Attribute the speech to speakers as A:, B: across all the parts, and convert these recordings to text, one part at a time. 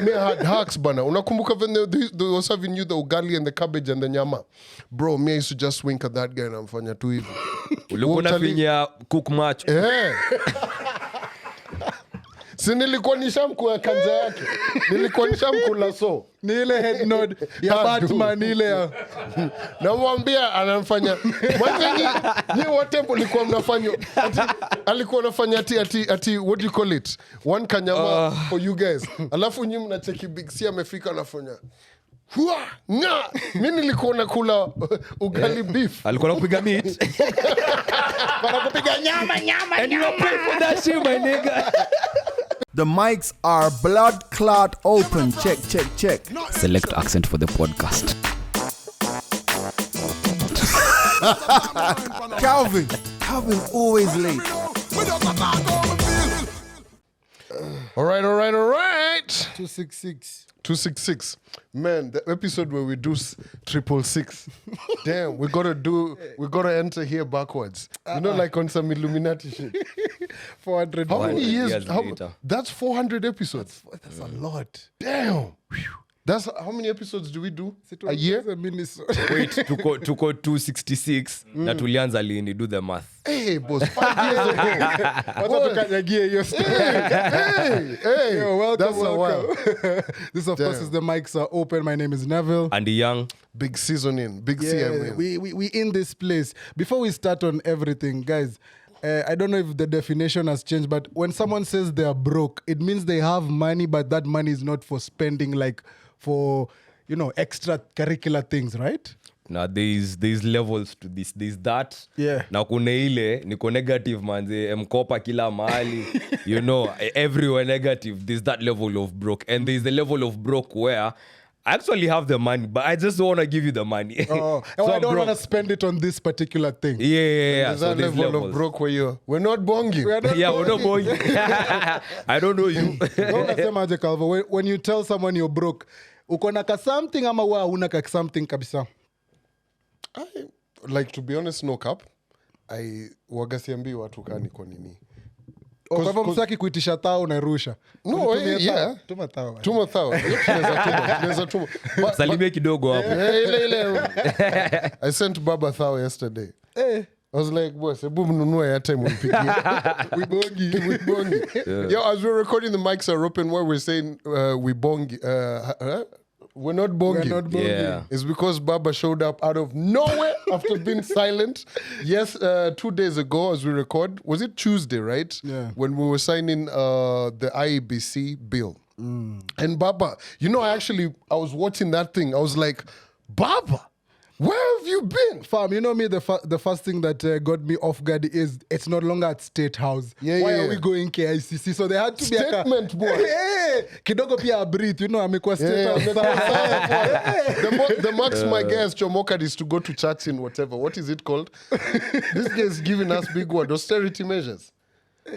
A: Me had hacks bana. Unakumbuka when they was serving you the ugali and the cabbage and the nyama. Bro, me used to just wink at that guy and amfanya tu hivi.
B: Ulikuwa unafinya cook match.
A: Si nilikuwa nishamkua kanja yake. Nilikuwa nishamkula so.
C: Ni ile head nod ya Batman ile ya.
A: Namwambia anamfanya. Mwanzo ni wote mlikuwa mnafanya. Alikuwa anafanya ati what do you call it? One kanyama for you guys. Alafu nyinyi mnacheki Big C amefika anafanya. Mimi nilikuwa nakula ugali beef.
B: Alikuwa anakupiga meat.
C: Wanakupiga nyama.
B: And you pay for that shit, my nigga.
D: The mics are blood clot open. Check.
E: Select accent for the podcast.
D: Calvin always late.
A: All right.
C: 266.
A: Man, the episode where we do 666. Damn, we gotta enter here backwards. You know, like on some Illuminati shit.
C: 400.
A: How many years?
B: Later.
A: That's 400 episodes.
C: That's a lot.
A: Damn. That's how many episodes do we do a year?
B: Wait, tuko 266 na tulianza lini, do the math.
A: Hey, boss, 5 years ago.
C: Wacha tukanyagie hiyo story.
A: Hey.
C: Yo, welcome.
A: That's a while.
C: This of course is the mics are open. My name is Neville.
B: And the young.
A: Big seasoning, big
C: Yeah,
A: CM.
C: we in this place. Before we start on everything, guys, I don't know if the definition has changed, but when someone says they are broke, it means they have money, but that money is not for spending, like for, you know, extracurricular things, right?
B: Now there's levels to this. There's that.
C: Yeah.
B: Na kuna ile niko negative manze, mkopa kila mahali. You know, everywhere negative. There's that level of broke, and there's the level of broke where I actually have the money, but I just don't want to give you the money.
C: Oh,
B: So
C: I
B: I'm
C: don't
B: broke.
C: want to spend it on this particular thing.
B: Yeah.
A: There's
B: So
A: that
B: there's
A: level
B: levels.
A: of broke where we're not bonging.
B: Yeah, we're not going. I don't know you.
C: Unasema aje Calvo, when you tell someone you're broke, uko na ka something ama wa una ka something kabisa?
A: Like, to be honest, no cap. Wagasiambi watu kani kwa nini.
C: Kwa hivyo msaki kuitisha tao unairusha.
A: No, yeah.
C: Tuma tao.
A: Tuma thawa. Tunaweza tuma.
B: Salimia kidogo hapo.
A: Ile. I sent Baba Thao yesterday. I was like, boss, hebu mnunue ya time mpigie. We bongi. Yo, as we're recording, the mics are open where we're saying we bongi. We're not bongi.
B: Yeah.
A: It's because Baba showed up out of nowhere after being silent. Yes, 2 days ago as we record. Was it Tuesday, right?
C: Yeah.
A: When we were signing the IEBC bill. And Baba, you know, I was watching that thing. I was like, Baba, where have you been?
C: Fam, you know me, the first thing that got me off guard is it's no longer at State House.
A: Yeah,
C: Why
A: yeah,
C: are we
A: yeah.
C: going KICC? So they had to
A: Statement,
C: be
A: boy.
C: kidogo pia breathe, you know, amekuwa State House.
A: The max my guys Chomoka is to go to church in whatever. What is it called? This guy is giving us big word, austerity measures.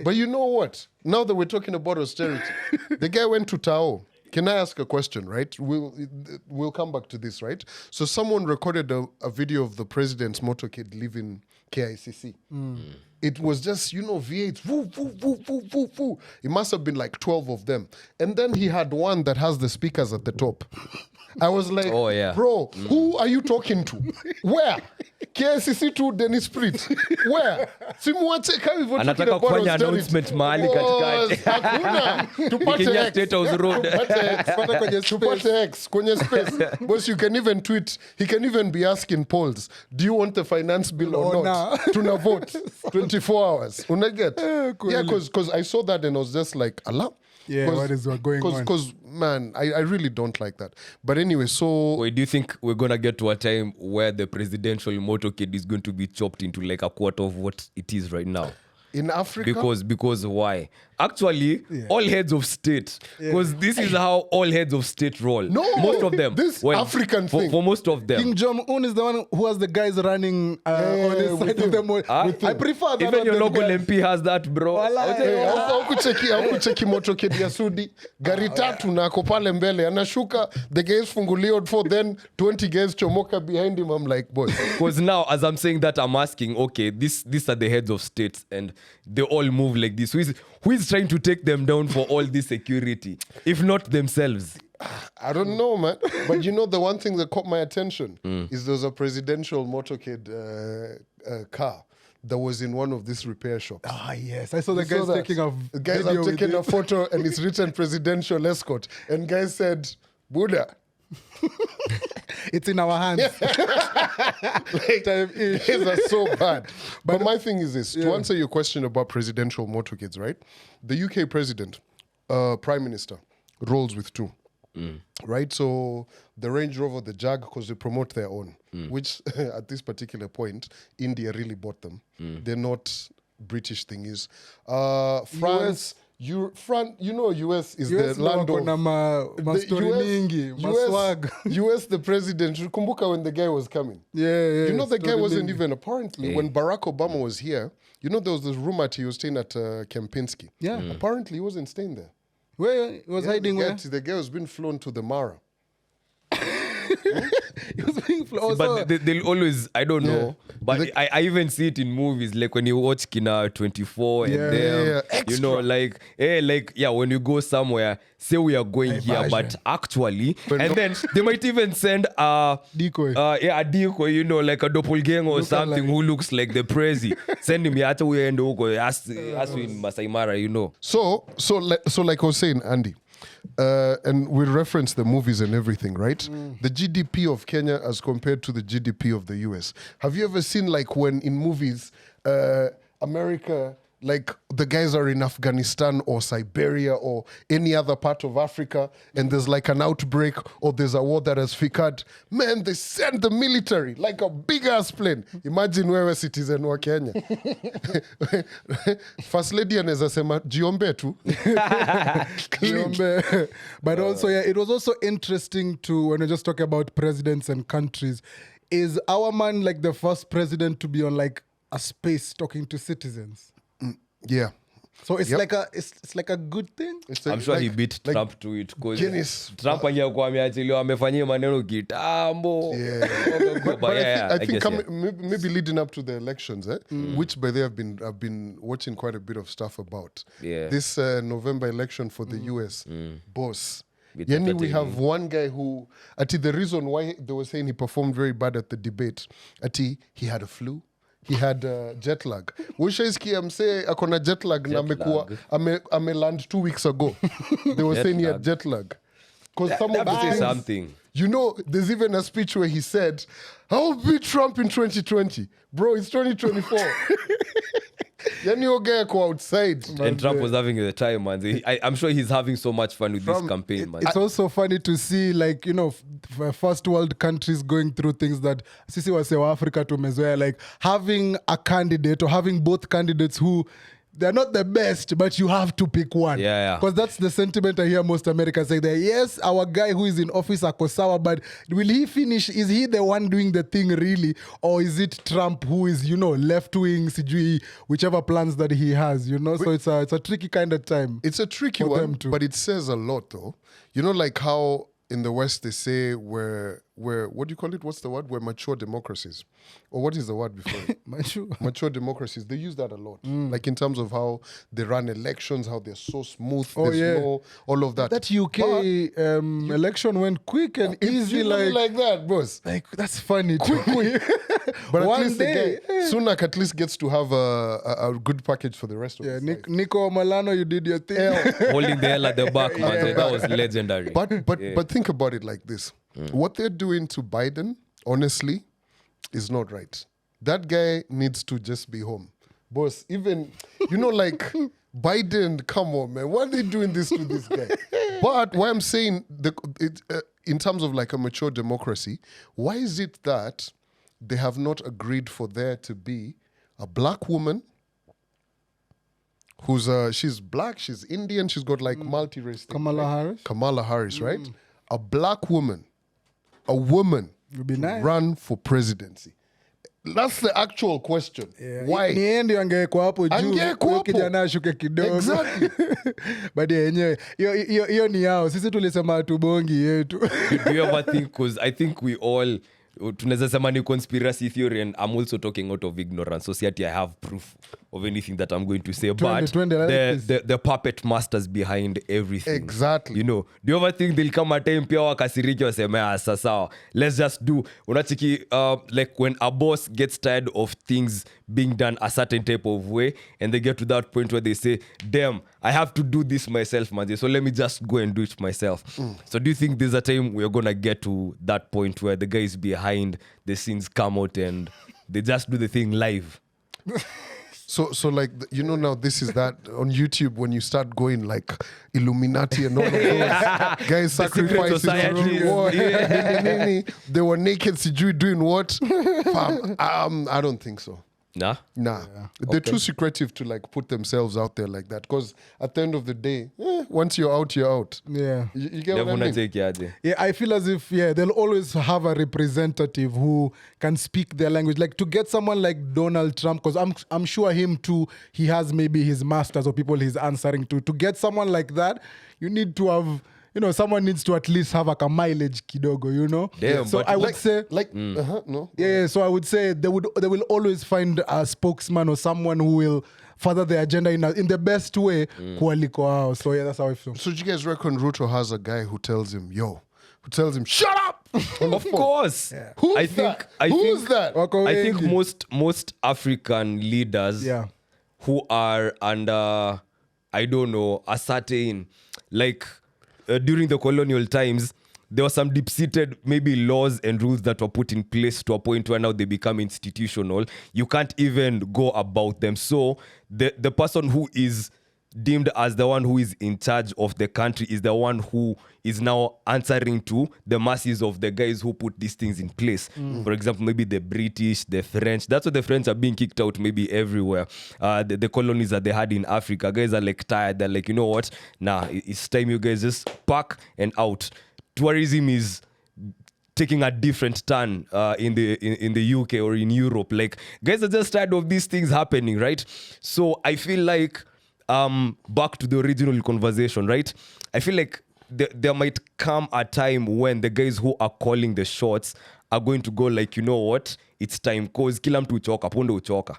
A: But you know what? Now that we're talking about austerity, the guy went to Tao. Can I ask a question, right? We'll come back to this, right? So someone recorded a video of the president's motorcade leaving KICC. It was just, you know, V8s. Woo, woo, woo, woo, woo, woo. It must have been like 12 of them. And then he had one that has the speakers at the top. I was like,
B: Oh, yeah.
A: Bro, who are you talking to? Where? KICC to Dennis Prit. Where? Simuache kama hivyo
B: Anataka kufanya announcement mahali katikati.
A: Hakuna. Tupate
B: Kenya
A: X.
B: State House Road.
A: Tupate X kwenye space. Boss, you can even tweet. He can even be asking polls. Do you want the finance bill or
C: Oh,
A: not?
C: nah.
A: Tuna vote. 24 hours. Unaget?
C: Cool.
A: Yeah, because I saw that and I was just like, Allah.
C: Yeah, what is going on?
A: Because, man, I really don't like that. But anyway, so...
B: Wait, do you think we're going to get to a time where the presidential motorcade is going to be chopped into like a quarter of what it is right now?
A: In Africa?
B: Because why? Actually, all heads of state. Because this is how all heads of state roll.
A: No,
B: most of them.
A: this African thing.
B: For most of them.
C: Kim Jong-un is the one who has the guys running on his side of the mall. I prefer that.
B: Even your
C: than
B: local
C: guys.
B: MP has that, bro.
A: Aukucheki motorcade ya Sudi. Gari tatu na ako pale mbele. Anashuka, the guys fungulio for then 20 guys chomoka behind him. I'm like, boy.
B: Because now, as I'm saying that, I'm asking, okay, these are the heads of states and they all move like this. Who is trying to take them down for all this security, if not themselves?
A: I don't know, man. But you know, the one thing that caught my attention is there's a presidential motorcade car that was in one of these repair shops.
C: Ah, yes. I saw the
A: You saw
C: guys
A: that?
C: taking a
A: The guys
C: video
A: have
C: with
A: taken
C: it.
A: a photo and it's written presidential escort. And guys said, Buddha.
C: It's in our hands.
A: Like, these are so bad. But my thing is this, to answer your question about presidential motorcades, right? The UK president, prime minister, rolls with two. Right? So the Range Rover, the Jag, because they promote their own, which at this particular point, India really bought them. They're not British thingies. France, US is
C: US
A: the land
C: wako
A: of...
C: na mastori mingi, maswag.
A: US, the president, kumbuka when the guy was coming.
C: Yeah.
A: You know, the guy
C: story
A: wasn't
C: mingi.
A: even, apparently, when Barack Obama was here, you know, there was this rumor he was staying at Kempinski.
C: Yeah.
A: Apparently, he wasn't staying there.
C: Where he was hiding where?
A: The guy was being flown to the Mara.
C: He was being flown.
B: But they'll always, I don't know. But I even see it in movies, like when you watch Kina 24 and them, you know, like, when you go somewhere, say we are going here, but actually, and then they might even send a
C: Decoy.
B: a decoy, you know, like a doppelganger or something who looks like the prezi. Send him here, we end as in Masai Mara, you know.
A: So like I was saying, Andy, and we reference the movies and everything, right? The GDP of Kenya as compared to the GDP of the US. Have you ever seen, like, when in movies, America, like the guys are in Afghanistan or Siberia or any other part of Africa, and there's like an outbreak or there's a war that has ficad, man, they send the military like a big ass plane. Imagine wewe citizen wa Kenya. First lady anaweza sema jiombe tu.
C: But also, it was also interesting to, when we just talk about presidents and countries, is our man like the first president to be on like a space talking to citizens?
A: Yeah.
C: So it's like it's like a good thing.
B: I'm sure he beat Trump to it because Trump angekuwa ameachiliwa amefanyia maneno kitambo.
A: But I think maybe leading up to the elections, which by the way I've been watching quite a bit of stuff about. This November election for the US, boss. Yani we have one guy who, the reason why they were saying he performed very bad at the debate, he had a flu. He had jet lag. Ushaisikia msee akona jet lag na ameland 2 weeks ago. They were saying he had jet lag. Because some of the things,
B: something.
A: You know, there's even a speech where he said, I'll beat Trump in 2020. Bro, it's 2024. Yani yoga ko outside.
B: And Trump was having the time, man. I'm sure he's having so much fun with this campaign, man.
C: It's also funny to see, like, you know, first world countries going through things that sisi wase wa Africa tumezoea, like having a candidate or having both candidates who they're not the best, but you have to pick one.
B: Yeah.
C: Because that's the sentiment I hear most Americans say that, yes, our guy who is in office, Akosawa, but will he finish? Is he the one doing the thing really? Or is it Trump who is, you know, left-wing, CGE, whichever plans that he has, you know? So it's a tricky kind of time.
A: It's a tricky one, but it says a lot, though. You know, like how in the West they say we're what do you call it? What's the word? We're mature democracies. Or what is the word before it? Mature democracies. They use that a lot. Like in terms of how they run elections, how they're so smooth. No, all of that.
C: That UK election went quick and easy.
A: Like that, boss.
C: Like, that's funny. Quick.
A: But at least the guy, Sunak at least gets to have a good package for the rest of his life.
C: Nico Malano, you did your thing.
B: Holding the L at the back, man. That was legendary.
A: But think about it like this. What they're doing to Biden, honestly, is not right. That guy needs to just be home. Boss, even, you know, like, Biden, come on, man. Why are they doing this to this guy? But why I'm saying, in terms of like a mature democracy, why is it that they have not agreed for there to be a black woman who's, she's black, she's Indian, she's got like multi-race thing, Kamala Harris, right? A black woman, a woman
C: would be nice.
A: Run for presidency. That's the actual question. Why?
C: Ni ndio angekuwa hapo juu.
A: Angekuwa hapo.
C: Kijana ashuke kidogo.
A: Exactly.
C: But yenyewe hiyo ni yao. Sisi tulisema hatubongi yetu.
B: Do you ever think, because I think we all tunaweza sema ni conspiracy theory, and I'm also talking out of ignorance. So see, I have proof. of anything that I'm going to say,
C: Twende,
B: but
C: twende, I like
B: the puppet masters behind everything.
A: Exactly.
B: You know, do you ever think they'll come a time pia wakasiriki waseme sasa let's just do unachiki like when a boss gets tired of things being done a certain type of way and they get to that point where they say, damn, I have to do this myself, man. So let me just go and do it myself. So do you think there's a time we're gonna get to that point where the guys behind the scenes come out and they just do the thing live?
A: So like, now this is that on YouTube when you start going like Illuminati and all of those guys sacrifices
B: societies,
A: during war.
B: yeah.
A: They were naked, sijui doing what? Fam, I don't think so.
B: Nah?
A: Nah. They're too secretive to like put themselves out there like that. Because at the end of the day, once you're out, you're out.
C: Yeah.
A: You get what I mean?
C: Yeah, I feel as if, they'll always have a representative who can speak their language. Like to get someone like Donald Trump, because I'm sure him too, he has maybe his masters or people he's answering to. To get someone like that, you need to have, someone needs to at least have like a mileage kidogo,
B: Damn,
C: so
B: but
C: I would say...
A: no.
C: Yeah, so I would say they will always find a spokesman or someone who will further the agenda in the best way. So yeah, that's how I feel.
A: So do you guys reckon Ruto has a guy who tells him, shut up?
B: Of course.
C: Yeah.
A: Who's that? Who's that?
B: I think most African leaders who are under, I don't know, a certain, like during the colonial times, there were some deep-seated maybe laws and rules that were put in place to a point where now they become institutional. You can't even go about them. So the person who is deemed as the one who is in charge of the country is the one who is now answering to the masses of the guys who put these things in place. For example, maybe the British, the French. That's why the French are being kicked out maybe everywhere. The colonies that they had in Africa, guys are like tired. They're like, you know what? Nah, it's time you guys just pack and out. Tourism is taking a different turn in the UK or in Europe. Like, guys are just tired of these things happening, right? So I feel like back to the original conversation, right? I feel like there might come a time when the guys who are calling the shots are going to go like, you know what? It's time. Cause kila mtu uchoka, punde uchoka.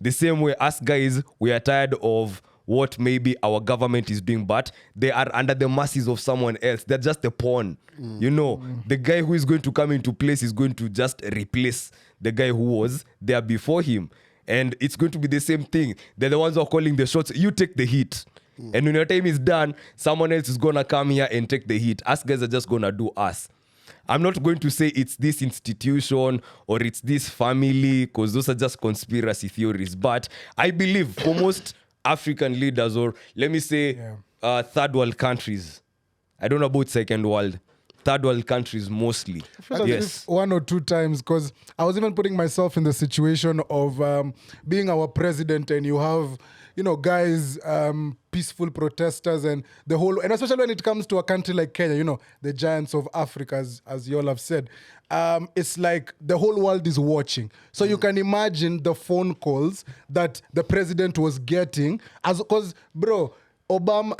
B: The same way us guys, we are tired of what maybe our government is doing, but they are under the mercies of someone else. They're just a pawn. The guy who is going to come into place is going to just replace the guy who was there before him. And it's going to be the same thing. They're the ones who are calling the shots. You take the heat. And when your time is done, someone else is going to come here and take the heat. Us guys are just going to do us. I'm not going to say it's this institution or it's this family, because those are just conspiracy theories. But I believe for most African leaders, or let me say third world countries, I don't know about second world, third world countries mostly.
C: I feel as if one or two times, because I was even putting myself in the situation of being our president, and you have, guys, peaceful protesters and the whole, and especially when it comes to a country like Kenya, the giants of Africa, as you all have said, it's like the whole world is watching. So you can imagine the phone calls that the president was getting, because, bro, Obama,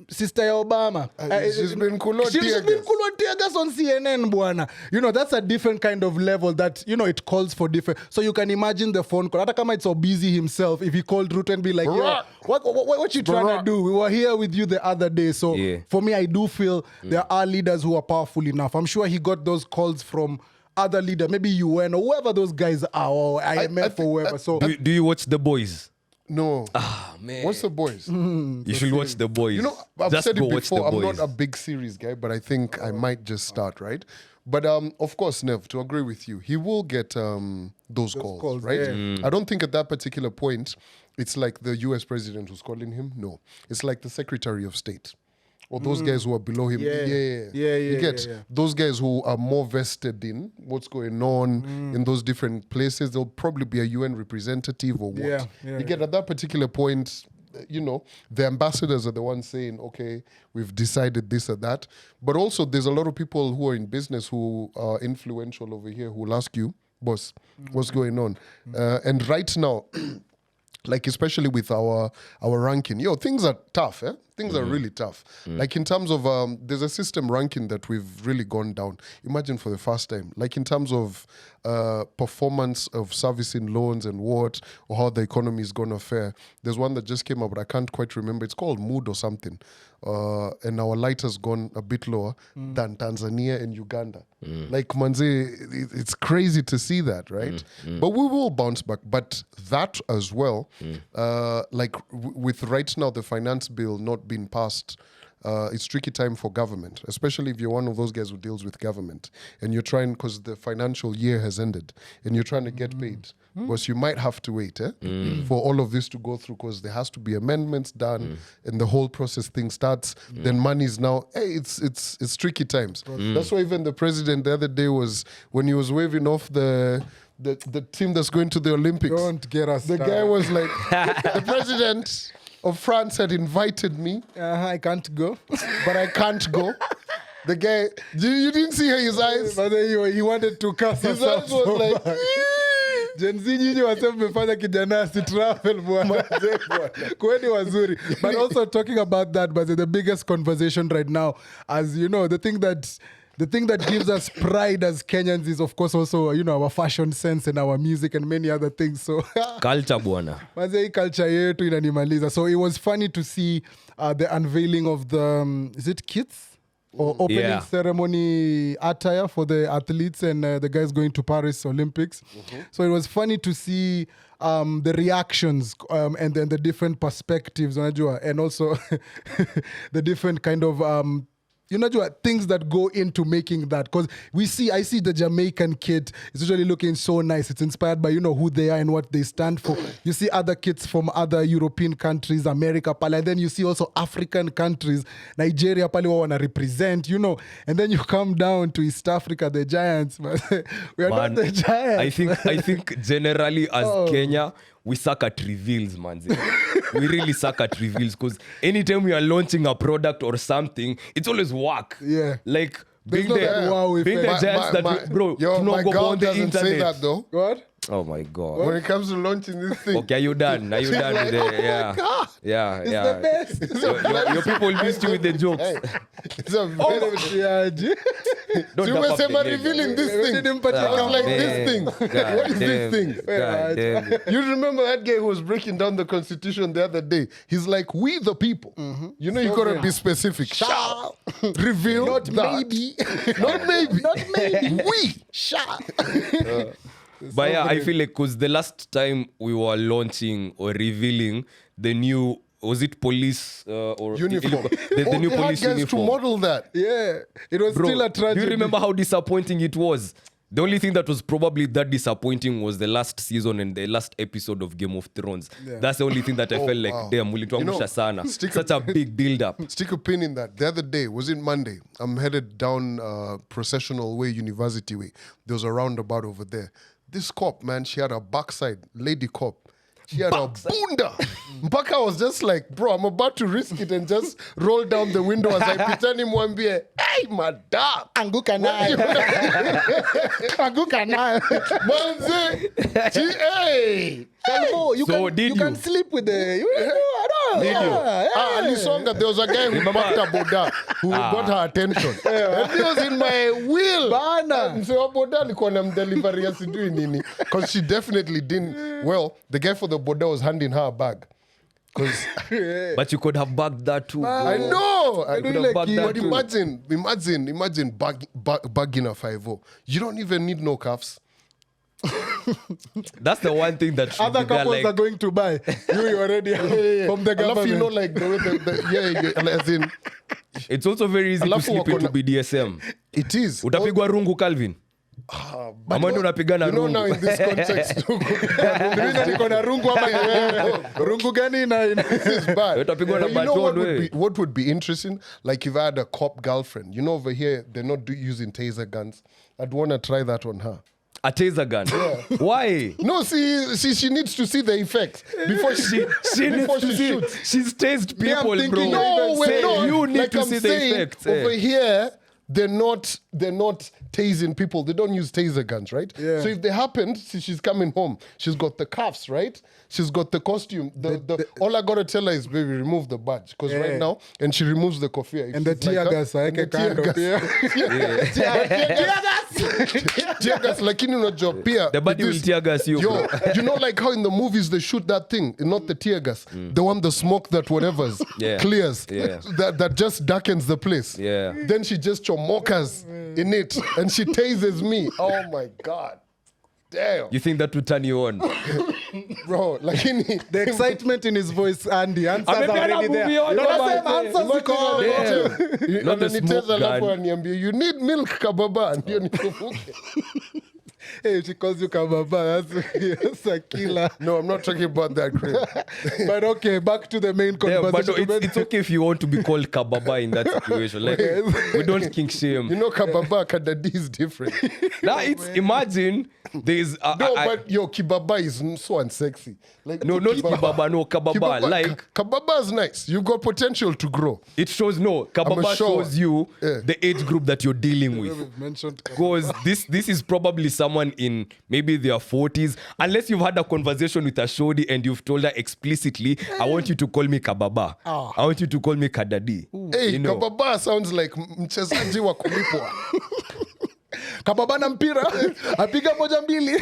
C: sister Obama.
A: She's been kulot
C: tear gas on CNN, bwana. That's a different kind of level that, it calls for different. So you can imagine the phone call. Hata kama it's so busy himself, if he called Ruto and be like, yo, what you trying to do? We were here with you the other day. So for me, I do feel there are leaders who are powerful enough. I'm sure he got those calls from other leaders, maybe UN or whoever those guys are, or IMF or whoever. So
B: do you watch The Boys?
A: No.
B: Man.
A: What's The Boys?
B: You should watch The Boys.
A: I've
B: just
A: said
B: go
A: it
B: watch
A: before,
B: The
A: I'm
B: Boys.
A: not a big series guy, but I think I might just start, right? But of course, Nev, to agree with you, he will get those calls, right?
C: Yeah.
A: I don't think at that particular point, it's like the US president who's calling him. No. It's like the Secretary of State. Or those guys who are below him. You get those guys who are more vested in what's going on in those different places. There'll probably be a UN representative or what. You get at that particular point, the ambassadors are the ones saying, okay, we've decided this or that. But also there's a lot of people who are in business who are influential over here who will ask you, boss, what's going on? And right now, like especially with our ranking, things are tough, Things are really tough. Like in terms of, there's a system ranking that we've really gone down. Imagine for the first time, like in terms of performance of servicing loans and what, or how the economy is going to fare. There's one that just came up, but I can't quite remember. It's called Mood or something. And our light has gone a bit lower than Tanzania and Uganda. Like, manze, it's crazy to see that, right? But we will bounce back. But that as well, like with right now the finance bill not being passed, it's tricky time for government, especially if you're one of those guys who deals with government and you're trying, because the financial year has ended and you're trying to get paid. Because you might have to wait for all of this to go through, because there has to be amendments done and the whole process thing starts. Then money is now, it's tricky times. That's why even the president the other day was, when he was waving off the team that's going to the Olympics.
C: Don't get us
A: The guy was like, the president of France had invited me,
C: I can't go.
A: but I can't go. The guy, you didn't see his eyes?
C: But then he wanted to cuss
A: His
C: us out
A: eyes was
C: so
A: like,
C: bad. Gen Z nyinyi wasema mmefanya kijana asitravel bwana. Kweni wazuri. But also talking about that, but the biggest conversation right now, as you know, the thing that gives us pride as Kenyans is, of course, also, you know, our fashion sense and our music and many other things. So
B: Culture bwana.
C: Manze, hii culture yetu inanimaliza. So it was funny to see the unveiling of the is it kits or opening ceremony attire for the athletes and the guys going to Paris Olympics. So it was funny to see the reactions and then the different perspectives, unajua, and also the different kind of you know things that go into making that, because I see the Jamaican kid is usually looking so nice. It's inspired by, you know, who they are and what they stand for. You see other kids from other European countries, America pale, and then you see also African countries, Nigeria pale wanna represent, you know, and then you come down to East Africa, the giants. We are not the giants.
B: I think generally as Kenya, we suck at reveals, man. We really suck at reveals, because anytime we are launching a product or something, it's always work.
C: Yeah.
B: Like
C: There's
B: being
C: no
B: the,
C: that wow
B: being the
C: effect.
B: giants that bro,
A: Yo,
B: to not
A: my
B: go
A: girl
B: on the
A: doesn't
B: internet.
A: say that though.
C: What?
B: Oh my god.
A: When it comes to launching this thing.
B: Okay, are you done? Are you done with it? Yeah.
A: God.
B: Yeah,
C: It's
B: yeah.
C: the best.
B: Your people missed you with the jokes.
A: Hey, it's a very,
C: Yeah,
B: Don't
A: you
B: tap
A: were
B: up the
A: saying
B: game,
A: revealing this
C: We
A: thing.
C: didn't put
A: I
C: it
A: was
C: down.
A: like,
B: man.
A: this thing.
B: God
A: What is this
B: damn.
A: thing?
B: God damn.
A: You remember that guy who was breaking down the Constitution the other day? He's like, we the people. You know, you gotta be specific. Shall reveal
C: Not
A: that.
C: maybe.
A: Not maybe.
C: Not maybe.
A: We shall.
B: But yeah, I feel like because the last time we were launching or revealing the new, was it police or
A: Uniform.
B: the new
A: they had
B: police
A: guys
B: uniform?
A: to model that.
C: Yeah, it was
B: Bro,
C: still a
B: do
C: tragedy.
B: you remember how disappointing it was? The only thing that was probably that disappointing was the last season and the last episode of Game of Thrones.
C: Yeah.
B: That's the only thing that I felt like,
A: wow.
B: damn, mulituangusha sana. Such a big build-up.
A: Stick a pin in that. The other day, was it Monday? I'm headed down Processional Way, University Way. There was a roundabout over there. This cop, man, she had a backside, lady cop. She had a bunda. Mpaka was just like, bro, I'm about to risk it and just roll down the window as I pretend him one beer. Hey, madam.
C: Anguka nayo. Anguka nayo.
A: Manze. Hey.
C: Kalmo, you
B: So
C: can,
B: did
C: you can
B: you?
C: sleep with the... I don't know.
B: Did you?
A: Alisonga, there was a guy who backed a boda who got her attention. And he was in my wheel.
C: Bana.
A: Mse wa boda alikuwa namdelivery asijui nini. Because she definitely didn't. Well, the guy for the boda was handing her a bag. Because
B: But you could have bagged that too.
A: I
B: bro.
A: know. I
B: could
A: could
B: have
A: have
B: bagged that
A: But
B: too.
A: imagine bagging a 5-0. You don't even need no cuffs.
B: That's the one thing that should
C: Other
B: be there,
C: couples
B: like,
C: are going to buy. You already from the
A: I love,
C: government.
A: you know, like the way as in,
B: it's also very easy to
A: Alafu
B: slip
A: wako
B: into
A: na-
B: BDSM.
A: it is.
B: Utapigwa rungu Calvin.
A: But
B: Ama ndio unapigana
A: you know
B: rungu.
A: now in this context,
C: Mimi niko na rungu ama ni wewe? Rungu gani ina
A: this is bad.
B: Utapigwa na
A: But you know what
B: baton,
A: would,
B: we.
A: be, what would be interesting? Like if I had a cop girlfriend, you know, over here they're not using taser guns. I'd want to try that on her.
B: A taser gun. Why?
A: No, see, she needs to see the effects before she
B: needs
A: before
B: to
A: she
B: see.
A: shoots.
B: She's tased
C: Me, I'm
B: people,
C: thinking
B: bro.
C: of
A: No,
B: Say,
A: wait, no.
B: you need
A: like
B: to
A: I'm
B: see the
A: saying,
B: effects.
A: over here, they're not tasing people. They don't use taser guns, right?
C: Yeah.
A: So if they happen, see, she's coming home. She's got the cuffs, right? She's got the costume. All I gotta tell her is, baby, remove the badge, because right now, and she removes the kofia.
C: And the tear gas,
A: and the tear gas. Tear gas, lakini unajua pia.
B: The body will tear gas you.
A: Yo, you know, like how in the movies they shoot that thing, not the tear gas, the smoke that whatever's clears, that just darkens the place.
B: Yeah.
A: Then she just chomokas in it, and she tases me. Oh my god, damn,
B: You think that would turn you on?
A: bro. Lakini
C: The excitement in his voice, Andy. Answers are
B: Amepeana
C: already there.
B: movie on,
C: No,
B: no,
C: nasema
B: man.
C: answers ziko hapo.
B: Not the smoke
A: alafu
B: gun.
A: aniambia, you need milk kababa, ndio nikumbuke.
C: Hey, she calls you Kababa. That's a killer.
A: No, I'm not talking about that crap.
C: But okay, back to the main
B: Yeah, but
C: conversation.
B: no, it's okay if you want to be called kababa in that situation. Like, we don't kink shame.
A: You know, kababa, kadadi is different.
B: Now it's imagine there's
A: No, but yo, kibaba is so unsexy. Like
B: no, not kibaba, no kababa. Like
A: kababa is nice. You've got potential to grow.
B: it shows kababa
A: sure.
B: shows you
A: Yeah.
B: the age group that you're dealing with.
C: We've mentioned
B: Because this is probably someone in maybe their 40s, unless you've had a conversation with a shorty and you've told her explicitly, I want you to call me kababa. I want you to call me kadadi.
A: Hey,
B: You know.
A: kababa sounds like mchezaji wa kulipwa.
C: Kababa na mpira. Apiga moja mbili.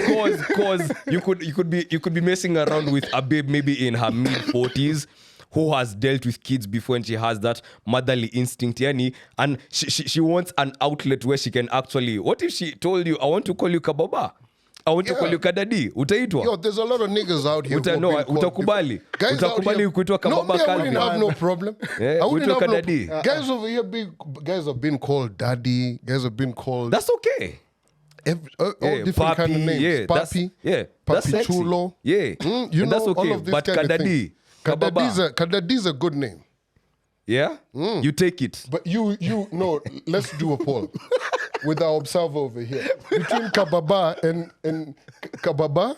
B: Cause you could be messing around with a babe maybe in her mid 40s who has dealt with kids before and she has that motherly instinct, yani, and she wants an outlet where she can actually. What if she told you, I want to call you kababa, I want to call you kadadi? Utaitwa?
A: Yo, there's a lot of niggas out here. who have been called
B: utakubali?
A: before. Guys out
B: Utakubali
A: here-
B: kuitwa
A: No,
B: kababa
A: me, I wouldn't
B: Calvin?
A: have no problem.
B: Yeah,
A: I wouldn't
B: kuitwa
A: have no
B: kadadi.
A: Guys over here, guys have been called daddy. Guys have been called
B: That's okay.
A: all
B: Yeah,
A: different kind of
B: papi,
A: names.
B: yeah, that's-
A: Papi,
B: yeah, that's
A: Papi
B: sexy.
A: Chulo.
B: Yeah,
A: you
B: and
A: know,
B: that's okay.
A: all of this
B: But
A: kind of
B: kadadi,
A: thing.
B: kababa.
A: Kadadi's a good name.
B: Yeah, you take it.
A: But you no, let's do a poll with our observer over here. Between kababa and kababa,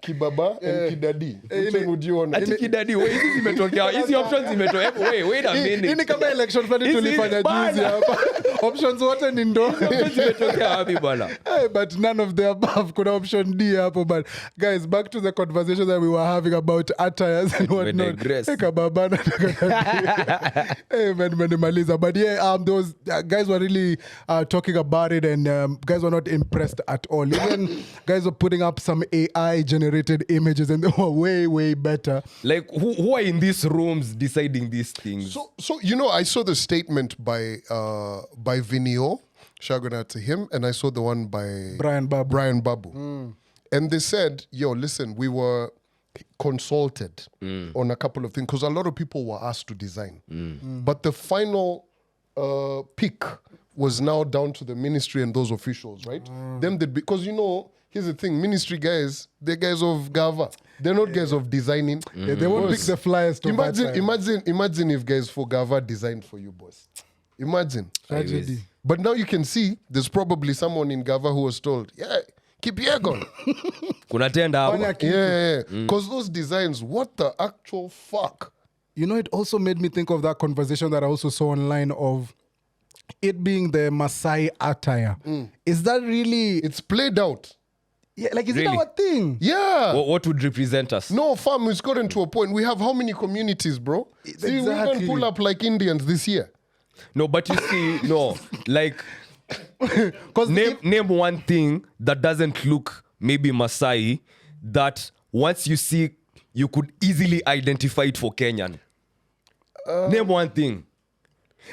A: kibaba and kidadi. Which one would you want?
B: Ati kidadi, wait, hizi zimetokea. Hizi options zimetokea. Wait a minute.
C: Hii ni kama election fulani
B: Hizi-
C: tulifanya
B: bana.
C: juzi hapa. Options wote ni ndo.
B: Options zimetokea wapi bwana?
C: Hey, but none of the above. Kuna option D hapo. But guys, back to the conversation that we were having about attires and whatnot.
B: digress.
C: Hey, kababa na kadadi. Hey, man, menimaliza. But yeah, those guys were really talking about it, and guys were not impressed at all. Even guys were putting up some AI generated images, and they were way better.
B: Like who are in these rooms deciding these things?
A: So you know, I saw the statement by Vinio, shout out to him, and I saw the one by
C: Brian Babu.
A: And they said, yo, listen, we were consulted on a couple of things because a lot of people were asked to design. But the final pick was now down to the ministry and those officials, right? Them because you know, here's the thing, ministry guys, they're guys of Gava. They're not guys of designing.
C: Yeah, they won't pick the flyers to
A: Imagine if guys for Gava designed for you, boss. Imagine.
C: Tragedy.
A: But now you can see there's probably someone in Gava who was told, yeah, keep your gun.
B: Kuna tenda hapo.
C: Fanya kitu.
A: Yeah. Because those designs, what the actual fuck?
C: You know, it also made me think of that conversation that I also saw online of it being the Maasai attire. Is that really...
A: It's played out.
C: Yeah, like, is
B: Really?
C: it our thing?
A: Yeah.
B: What would represent us?
A: No, fam, it's gotten to a point. We have how many communities, bro? See, we
C: Exactly.
A: even pull up like Indians this year.
B: No, but you see, no, like
C: Because
B: name one thing that doesn't look maybe Masai that once you see you could easily identify it for Kenyan. Name one thing.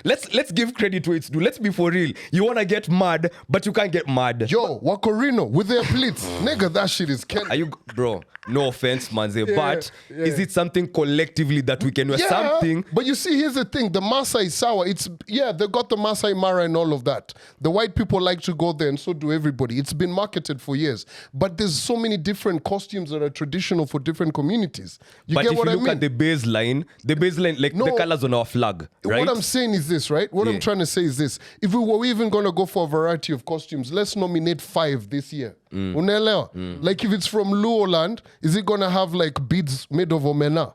B: Let's give credit to its due. Let's be for real. You wanna get mad, but you can't get mad.
A: Yo, Wakorino with their pleats. Nigga, that shit is Ken.
B: Are you, bro? No offense, manze, but is it something collectively that we can wear? Something.
A: But you see, here's the thing. The Maasai Sawa, they got the Maasai Mara and all of that. The white people like to go there and so do everybody. It's been marketed for years. But there's so many different costumes that are traditional for different communities. You
B: But
A: get
B: if
A: what
B: you
A: I
B: look
A: mean?
B: at the baseline, like
A: No.
B: the colors on our flag, right?
A: What I'm saying is this, right? What I'm trying to say is this. If we were even going to go for a variety of costumes, let's nominate 5 this year. Unaelewa? Like if it's from Luoland, is it going to have like beads made of omena?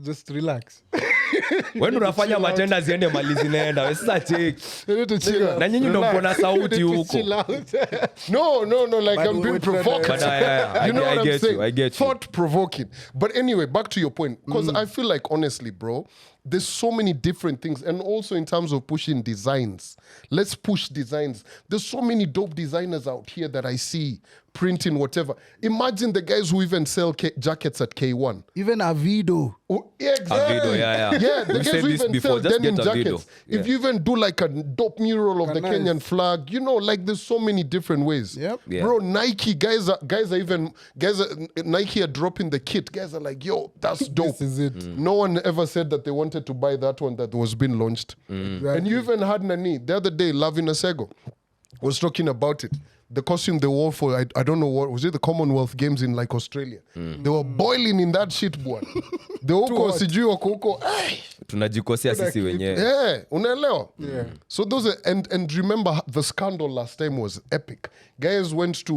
C: just relax.
B: When unafanya matenda ziende mali zinaenda. Wewe sasa check.
C: You need to chill out.
B: Na nyinyi ndio mko na sauti huko.
A: No, like I'm being provocative.
B: But I
A: you know what I'm saying?
B: I get you.
A: Thought-provoking. But anyway, back to your point. Because I feel like, honestly, bro, there's so many different things. And also in terms of pushing designs. Let's push designs. There's so many dope designers out here that I see printing whatever. Imagine the guys who even sell jackets at K1.
C: Even Avido.
A: Oh, exactly.
B: Avido, yeah.
A: Yeah, the
B: We
A: guys
B: said
A: who
B: this
A: even
B: before,
A: sell
B: just
A: denim
B: get Avido.
A: jackets.
B: Yeah.
A: If you even do like a dope mural of the
C: Nice.
A: Kenyan flag, you know, like there's so many different ways.
C: Yep.
B: Yeah.
A: Bro, Nike guys are Nike are dropping the kit. Guys are like, yo, that's dope.
C: This is it.
A: No one ever said that they wanted to buy that one that was being launched.
C: Right.
A: And you even had Nani the other day, Lavina Sego was talking about it. The costume they wore for, I don't know what, was it the Commonwealth Games in like Australia? They were boiling in that shit, boy. The huko sijui wako huko.
B: Tunajikosea sisi wenyewe.
A: Yeah, unaelewa?
C: Yeah.
A: So those are, and remember the scandal last time was epic. Guys went to,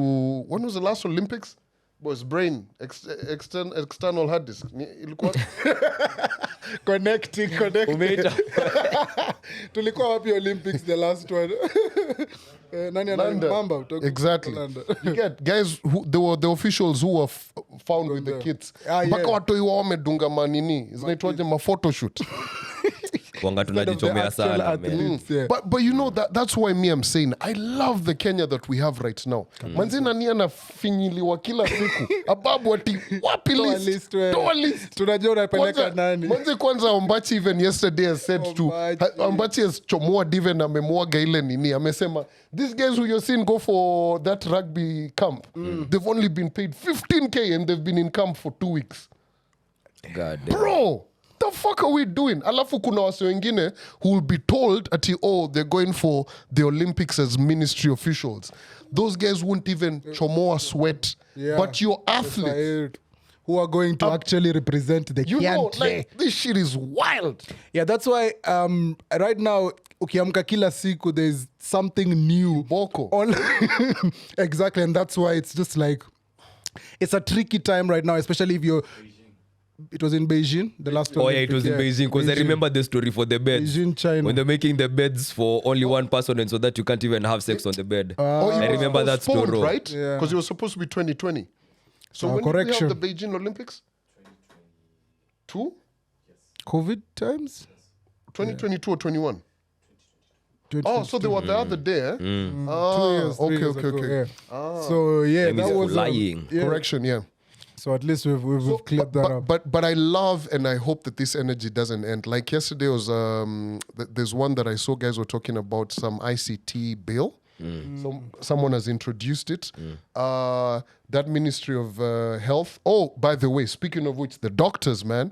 A: when was the last Olympics? Was brain, external hard disk. Ilikuwa?
C: Connecting.
B: Umeita.
C: Tulikuwa wapi Olympics the last one? Nani
A: London.
C: Mamba kutoka
A: Exactly.
C: London.
A: You get guys who they were the officials who were found with the kits.
C: Yeah.
A: Mpaka watoi wao wamedunga manini. Zinaitwaje ma photoshoot.
B: Wanga tunajichomea sana, man.
C: Athletes, yeah.
A: But you know that's why me I'm saying I love the Kenya that we have right now. Manzi nani anafinyiliwa kila siku. Ababu ati wapi
C: Toa
A: list?
C: list, wewe.
A: Toa list.
C: Tunajua unapeleka nani.
A: Manzi kwanza Ombachi even yesterday has said to Ombachi has chomoa diven amemwaga ile nini amesema these guys who you're seeing go for that rugby camp they've only been paid 15k and they've been in camp for 2 weeks.
B: God damn.
A: Bro, the fuck are we doing? Alafu kuna wase wengine who will be told ati they're going for the Olympics as ministry officials. Those guys won't even chomoa sweat.
C: Yeah.
A: But your athletes,
C: who are going to actually represent the
A: you know,
C: country.
A: like this shit is wild.
C: Yeah, that's why right now ukiamka kila siku there's something new.
A: Boko.
C: Exactly, and that's why it's just like it's a tricky time right now, especially if you're. It was in Beijing, the last one.
B: Oh yeah, it was in Beijing because I remember the story for the beds.
C: Beijing, China.
B: When they're making the beds for only one person and so that you can't even have sex on the bed.
A: It
B: I
A: was
B: remember that
A: postponed,
B: story.
A: right?
C: Yeah.
A: Because it was supposed to be 2020. So when
C: correction.
A: did we have the Beijing Olympics?
C: COVID times?
A: 2022 or 21?
C: 2022.
A: Oh, so they were the other day, eh?
C: 2 years, 3 years
A: okay.
C: ago, yeah. So yeah,
B: That means
C: that was
B: lying.
C: yeah.
A: Correction, yeah.
C: So at least we've cleared that up.
A: But I love and I hope that this energy doesn't end. Like yesterday was there's one that I saw guys were talking about some ICT bill. Someone has introduced it. That Ministry of Health. Oh, by the way, speaking of which, the doctors, man,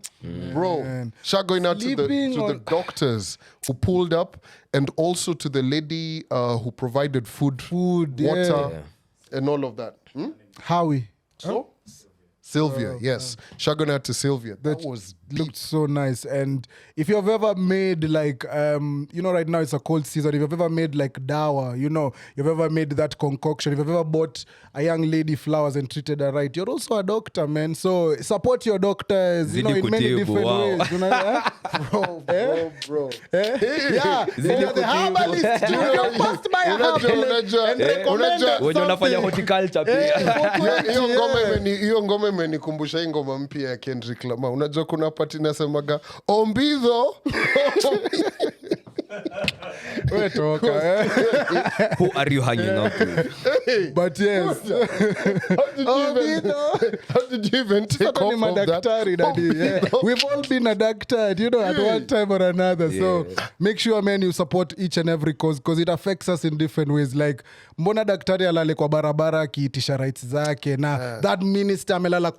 A: bro, shout going out to the doctors who pulled up, and also to the lady who provided food, water, and all of that.
C: Howie.
A: So. Sylvia, yes. Shout going out to Sylvia. That was
C: Looked so nice. And if you've ever made like right now it's a cold season, if you've ever made like dawa, you've ever made that concoction, if you've ever bought a young lady flowers and treated her right, you're also a doctor, man. So support your doctors, in
B: Zidi
C: many
B: kutibu,
C: different
B: wow.
C: ways.
A: bro.
C: Yeah, you're the herbalist. You can post my herbalist and recommend
B: Wenye unafanya horticulture pia.
A: hiyo ngoma imenikumbusha hii ngoma mpya ya Kendrick Lamar. Unajua kuna pati nasemaga ombidho.
B: Who are you hanging out with?
C: But yes.
A: How did you even take off of
C: Madaktari,
A: that?
C: daddy, yeah. We've all been a doctor, at one time or another. So make sure, man, you support each and every cause because it affects us in different ways. Like, mbona daktari alale kwa barabara akiitisha rights zake na that minister amelala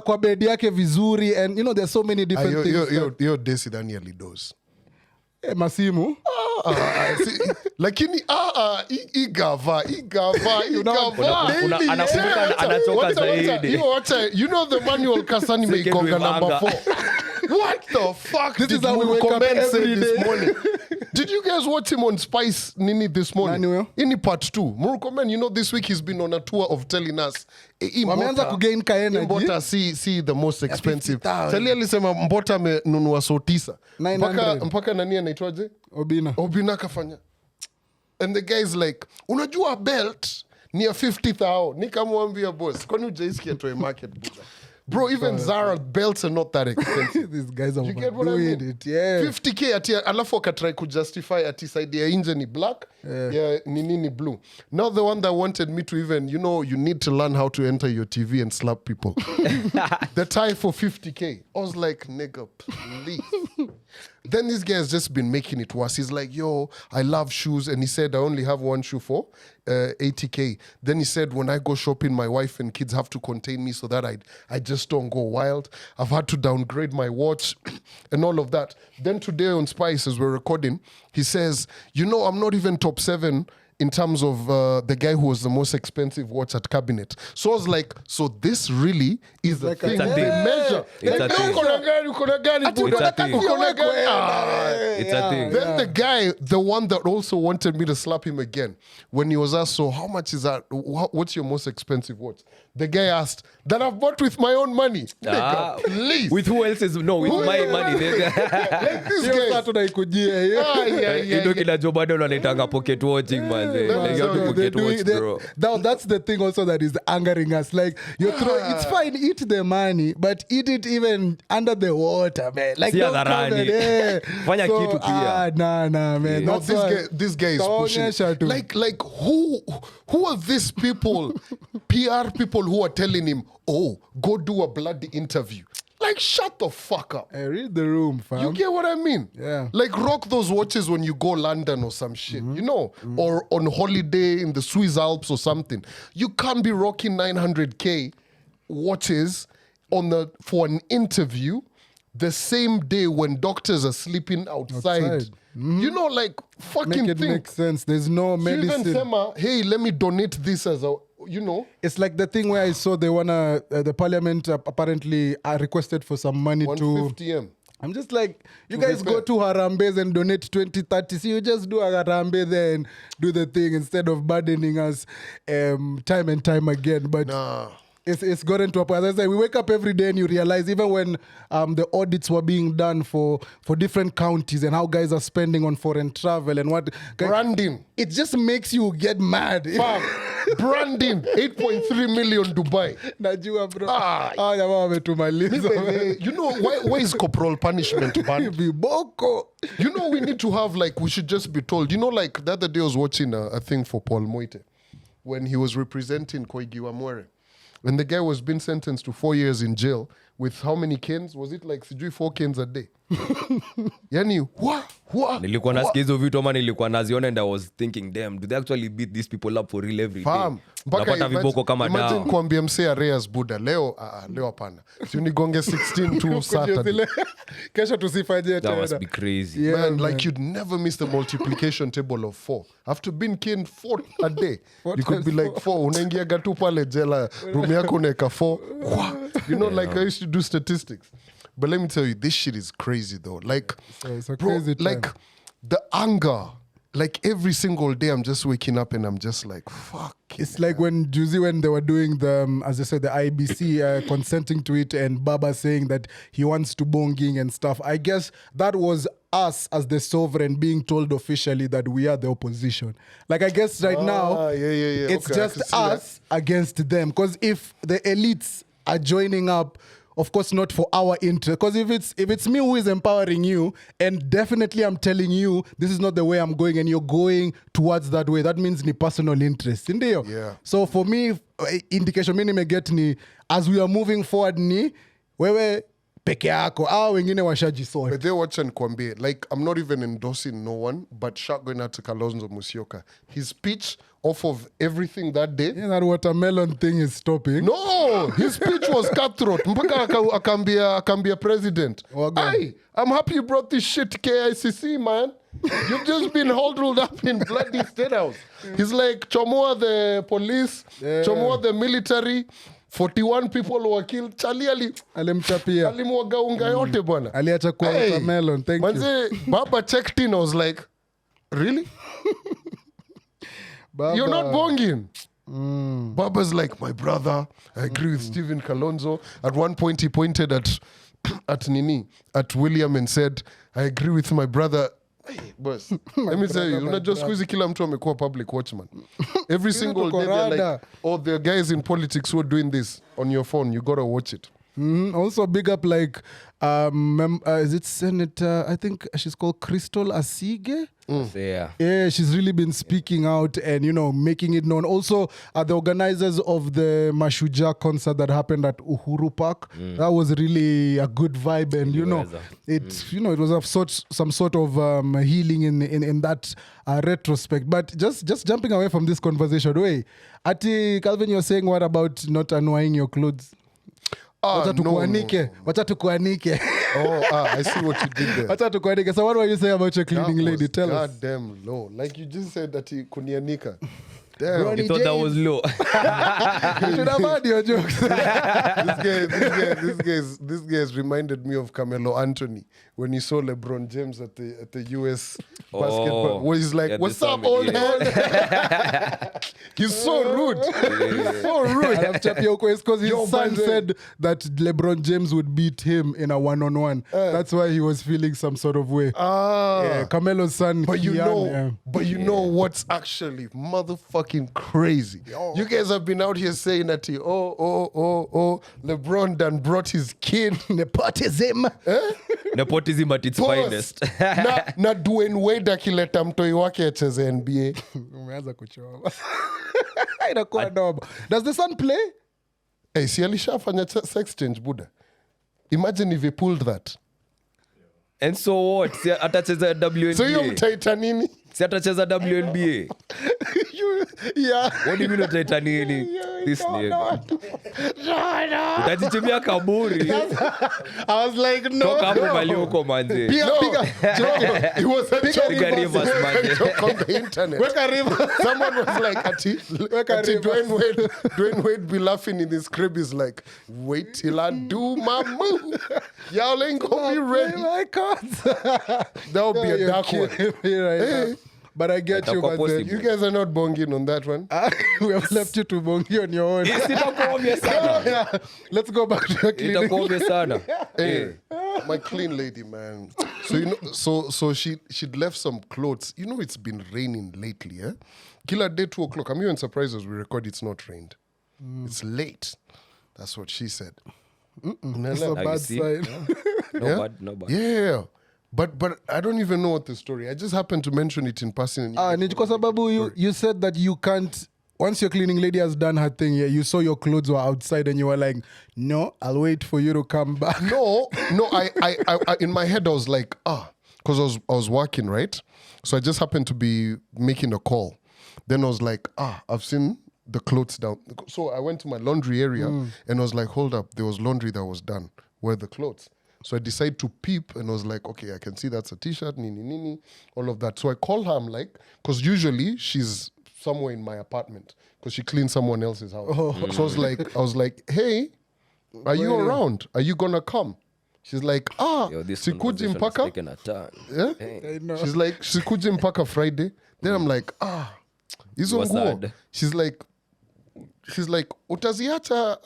C: kwa bed yake vizuri, and there's so many different things.
A: Hiyo desi Daniel Lidos.
C: Masimu.
A: Lakini igava
B: anakumbuka anachoka zaidi.
A: You know the manual kasani meigonga number 4. What the fuck
C: This
A: did
C: is how we wake up
A: Murkomen say
C: every
A: this
C: day.
A: morning? Did you guys watch him on Spice Nini this morning?
C: Nani huyo?
A: Ini part 2. Murukomen, you know this week he's been on a tour of telling us
C: Wameanza kugain ka energy.
A: Mbota see the most expensive.
C: 50,000.
A: Tali alisema Mbota amenunua so 9.
C: 900.
A: Mpaka nani anaitwaje?
C: Obina
A: kafanya. And the guy's like, unajua belt ni ya 50,000. Nikamwambia boss, kwani hujaisikia atoe market buda? Bro, even Zara belts are not that expensive.
C: These guys are
A: You get what I
C: doing
A: mean?
C: it, yeah.
A: 50k ati alafu akatry kujustify ati side ya inje ni black, ya nini blue. Now the one that wanted me to even, you need to learn how to enter your TV and slap people. The tie for 50k. I was like, nigga, please. Then this guy has just been making it worse. He's like, yo, I love shoes. And he said, I only have one shoe for 80k. Then he said, when I go shopping, my wife and kids have to contain me so that I just don't go wild. I've had to downgrade my watch and all of that. Then today on Spice, as we're recording, he says, I'm not even top 7 in terms of the guy who was the most expensive watch at cabinet. So I was like, so this really is the thing
B: a
A: they
B: thing.
A: measure.
B: It's a thing. It's a thing.
A: Then the guy, the one that also wanted me to slap him again, when he was asked, so how much is that? What's your most expensive watch? The guy asked, that I've bought with my own money. Nigga, please.
B: With who else's? No, with my money.
A: Like this
C: Hiyo
A: guy.
C: saa tunaikujia, yeah.
B: Ndio kina Joe Biden wanaitanga pocket watching, man. Like, you have to
C: They're
B: pocket
C: doing-
B: watch,
C: they-
B: bro.
C: that's the thing also that is angering us. Like it's fine, eat the money, but eat it even under the water, man. Like
B: Si
C: don't
B: hadharani.
C: come and,
B: Fanya kitu pia.
C: Nah, man.
A: No,
C: That's
A: this guy is pushing.
C: Kaonyesha tu.
A: Like who are these people, PR people who are telling him, oh, go do a bloody interview? Like, shut the fuck up.
C: Hey, read the room, fam.
A: You get what I mean?
C: Yeah.
A: Like, rock those watches when you go London or some shit, or on holiday in the Swiss Alps or something. You can't be rocking 900k watches for an interview the same day when doctors are sleeping outside. Like, fucking
C: Make it
A: think.
C: make sense. There's no
A: You even
C: medicine.
A: say, hey, let me donate this as a,
C: It's like the thing where I saw they wanna the parliament apparently requested for some money to.
A: 150M.
C: I'm just like, you guys
A: repair.
C: go to Harambes and donate 20, 30. So you just do a Harambe there and do the thing instead of burdening us time and time again. But
A: Nah.
C: it's gotten to a point. As I say, we wake up every day and you realize even when the audits were being done for different counties and how guys are spending on foreign travel and what...
A: Branding.
C: It just makes you get mad.
A: Fam, branding. 8.3 million Dubai.
C: Najua bro.
A: Ah.
C: Jamaa wametumaliza.
A: Why is corporal punishment banned?
C: Viboko.
A: We need to have, like, we should just be told. Like, the other day I was watching a thing for Paul Moite when he was representing Koigi Wamwere. And the guy was being sentenced to 4 years in jail with how many cans? Was it like 4 cans a day? Yani,
B: Nilikuwa nasikia hizo vitu ama nilikuwa naziona and I was thinking, damn, do they actually beat these people up for real every day?
A: Fam,
B: Unapata viboko kama
A: imagine
B: dawa.
A: kuambia msee Areas Buddha leo hapana. Si unigonge 16 to Saturday.
C: Kesho tusifanye
B: That must
C: tena.
B: be crazy.
C: Yeah,
A: Man,
C: man.
A: like you'd never miss the multiplication table of 4. After being caned 4 a day,
C: What
A: you could be
C: is
A: like 4. Unaingiaga tu pale jela, room yako unaweka 4. Like I used to do statistics. But let me tell you, this shit is crazy though. Like,
C: It's a
A: bro,
C: crazy time.
A: like the anger. Like every single day, I'm just waking up and I'm just like, fuck.
C: It's like when they were doing the, as I said, the IBC consenting to it and Baba saying that he wants to bonging and stuff. I guess that was us as the sovereign being told officially that we are the opposition. Like, I guess right now,
A: yeah.
C: it's
A: Okay, I
C: just
A: can see
C: us against them. Because if the elites are joining up, of course, not for our interest. Because if it's me who is empowering you, and definitely I'm telling you, this is not the way I'm going, and you're going towards that way, that means ni personal interest. Ndio?
A: Yeah.
C: So for me, indication mimi nimeget ni, as we are moving forward ni, wewe peke yako, wengine washajisort.
A: But they watch and kwambie, like, I'm not even endorsing no one, but shout going out to Kalonzo Musyoka. His speech off of everything that day.
C: Yeah, that watermelon thing is stopping.
A: No, his speech was cutthroat. Mpaka akambia president.
C: Wagwan.
A: Hey, I'm happy you brought this shit to KICC, man. You've just been huddled up in bloody State House. He's like, chomoa the police, chomoa the military. 41 people were killed. Charlie
C: Alimchapia.
A: alimwaga unga yote bwana.
C: Aliacha kwa watermelon. Thank you.
A: Manze, Baba checked in. I was like, Really?
C: Baba.
A: You're not bonging. Baba's like, my brother. I agree with Stephen Kalonzo. At one point, he pointed at William and said, I agree with my brother. Hey, boss, let me tell you, unajua siku hizi kila mtu amekuwa public watchman. Every single day they're like, oh, there are guys in politics who are doing this on your phone. You gotta watch it.
C: Also big up like is it Senator, I think she's called Crystal Asige.
B: So, yeah.
C: Yeah, she's really been speaking out and, making it known. Also, the organizers of the Mashuja concert that happened at Uhuru Park, that was really a good vibe. And, it was some sort of healing in that retrospect. But just jumping away from this conversation, wait, Ati, Calvin, you're saying what about not annoying your clothes? Wacha tukuanike.
A: I see what you did there.
C: Wacha tukuanike. So what were you saying about your cleaning lady? Tell us.
A: Goddamn low. Like you just said that he kunianika. Damn.
B: You thought that was low.
C: You should have had your jokes.
A: This guy has reminded me of Carmelo Anthony when he saw LeBron James at the US basketball. Where he's like, "What's up, old head?" He's so rude. He's so rude.
C: Because his son said that LeBron James would beat him in a one-on-one. That's why he was feeling some sort of way. Yeah, Carmelo's son.
A: But you know what's actually motherfucking crazy? You guys have been out here saying that LeBron done brought his kid.
C: Nepotism.
B: Nepotism at its finest.
A: na Dwayne Wade akileta mtoi wake acheze NBA.
C: Umeanza kuchoma. Inakuwa doba. Does the son play?
A: Hey, si alishafanya sex change, Buddha. Imagine if he pulled that.
B: And so what? Si atacheza WNBA.
A: So you mtaita nini?
B: Si atacheza WNBA.
A: Yeah.
B: What do you mean utaita nini? This nigga. Utajichimia kaburi.
A: I was like, no.
B: Toka hapo mali huko manze.
A: It was a joke.
B: Piga rivers, man.
A: Joke on the internet. Someone was like, Ati Dwayne Wade be laughing in his crib. He's like, wait till I do my move. Y'all ain't gonna be ready. That'll be a dark one.
C: Hey. But I get you, man.
A: You guys are not bonging on that one.
C: We have left you to bongi on your own. Let's go back to your clinic.
A: Hey, my clean lady, man. So she'd left some clothes. It's been raining lately, eh? Kila day 2:00. I'm even surprised as we record it's not rained. It's late. That's what she said.
C: That's a bad sign.
B: No bad.
A: Yeah. But I don't even know what the story. I just happened to mention it in passing.
C: Kwa sababu you said that you can't. Once your cleaning lady has done her thing, you saw your clothes were outside and you were like, no, I'll wait for you to come back.
A: No. I in my head I was like, because I was working, right? So I just happened to be making a call. Then I was like, I've seen the clothes down. So I went to my laundry area and I was like, hold up, there was laundry that was done. Where are the clothes? So I decided to peep and I was like, okay, I can see that's a t-shirt, nini, all of that. So I call her, I'm like, because usually she's somewhere in my apartment because she cleans someone else's house. So I was like, hey, are you around? Are you gonna come? She's like, sikuji mpaka. Yeah?
B: Hey.
A: She's like, sikuji mpaka Friday. Then I'm like, hizo nguo. She's like, utaziacha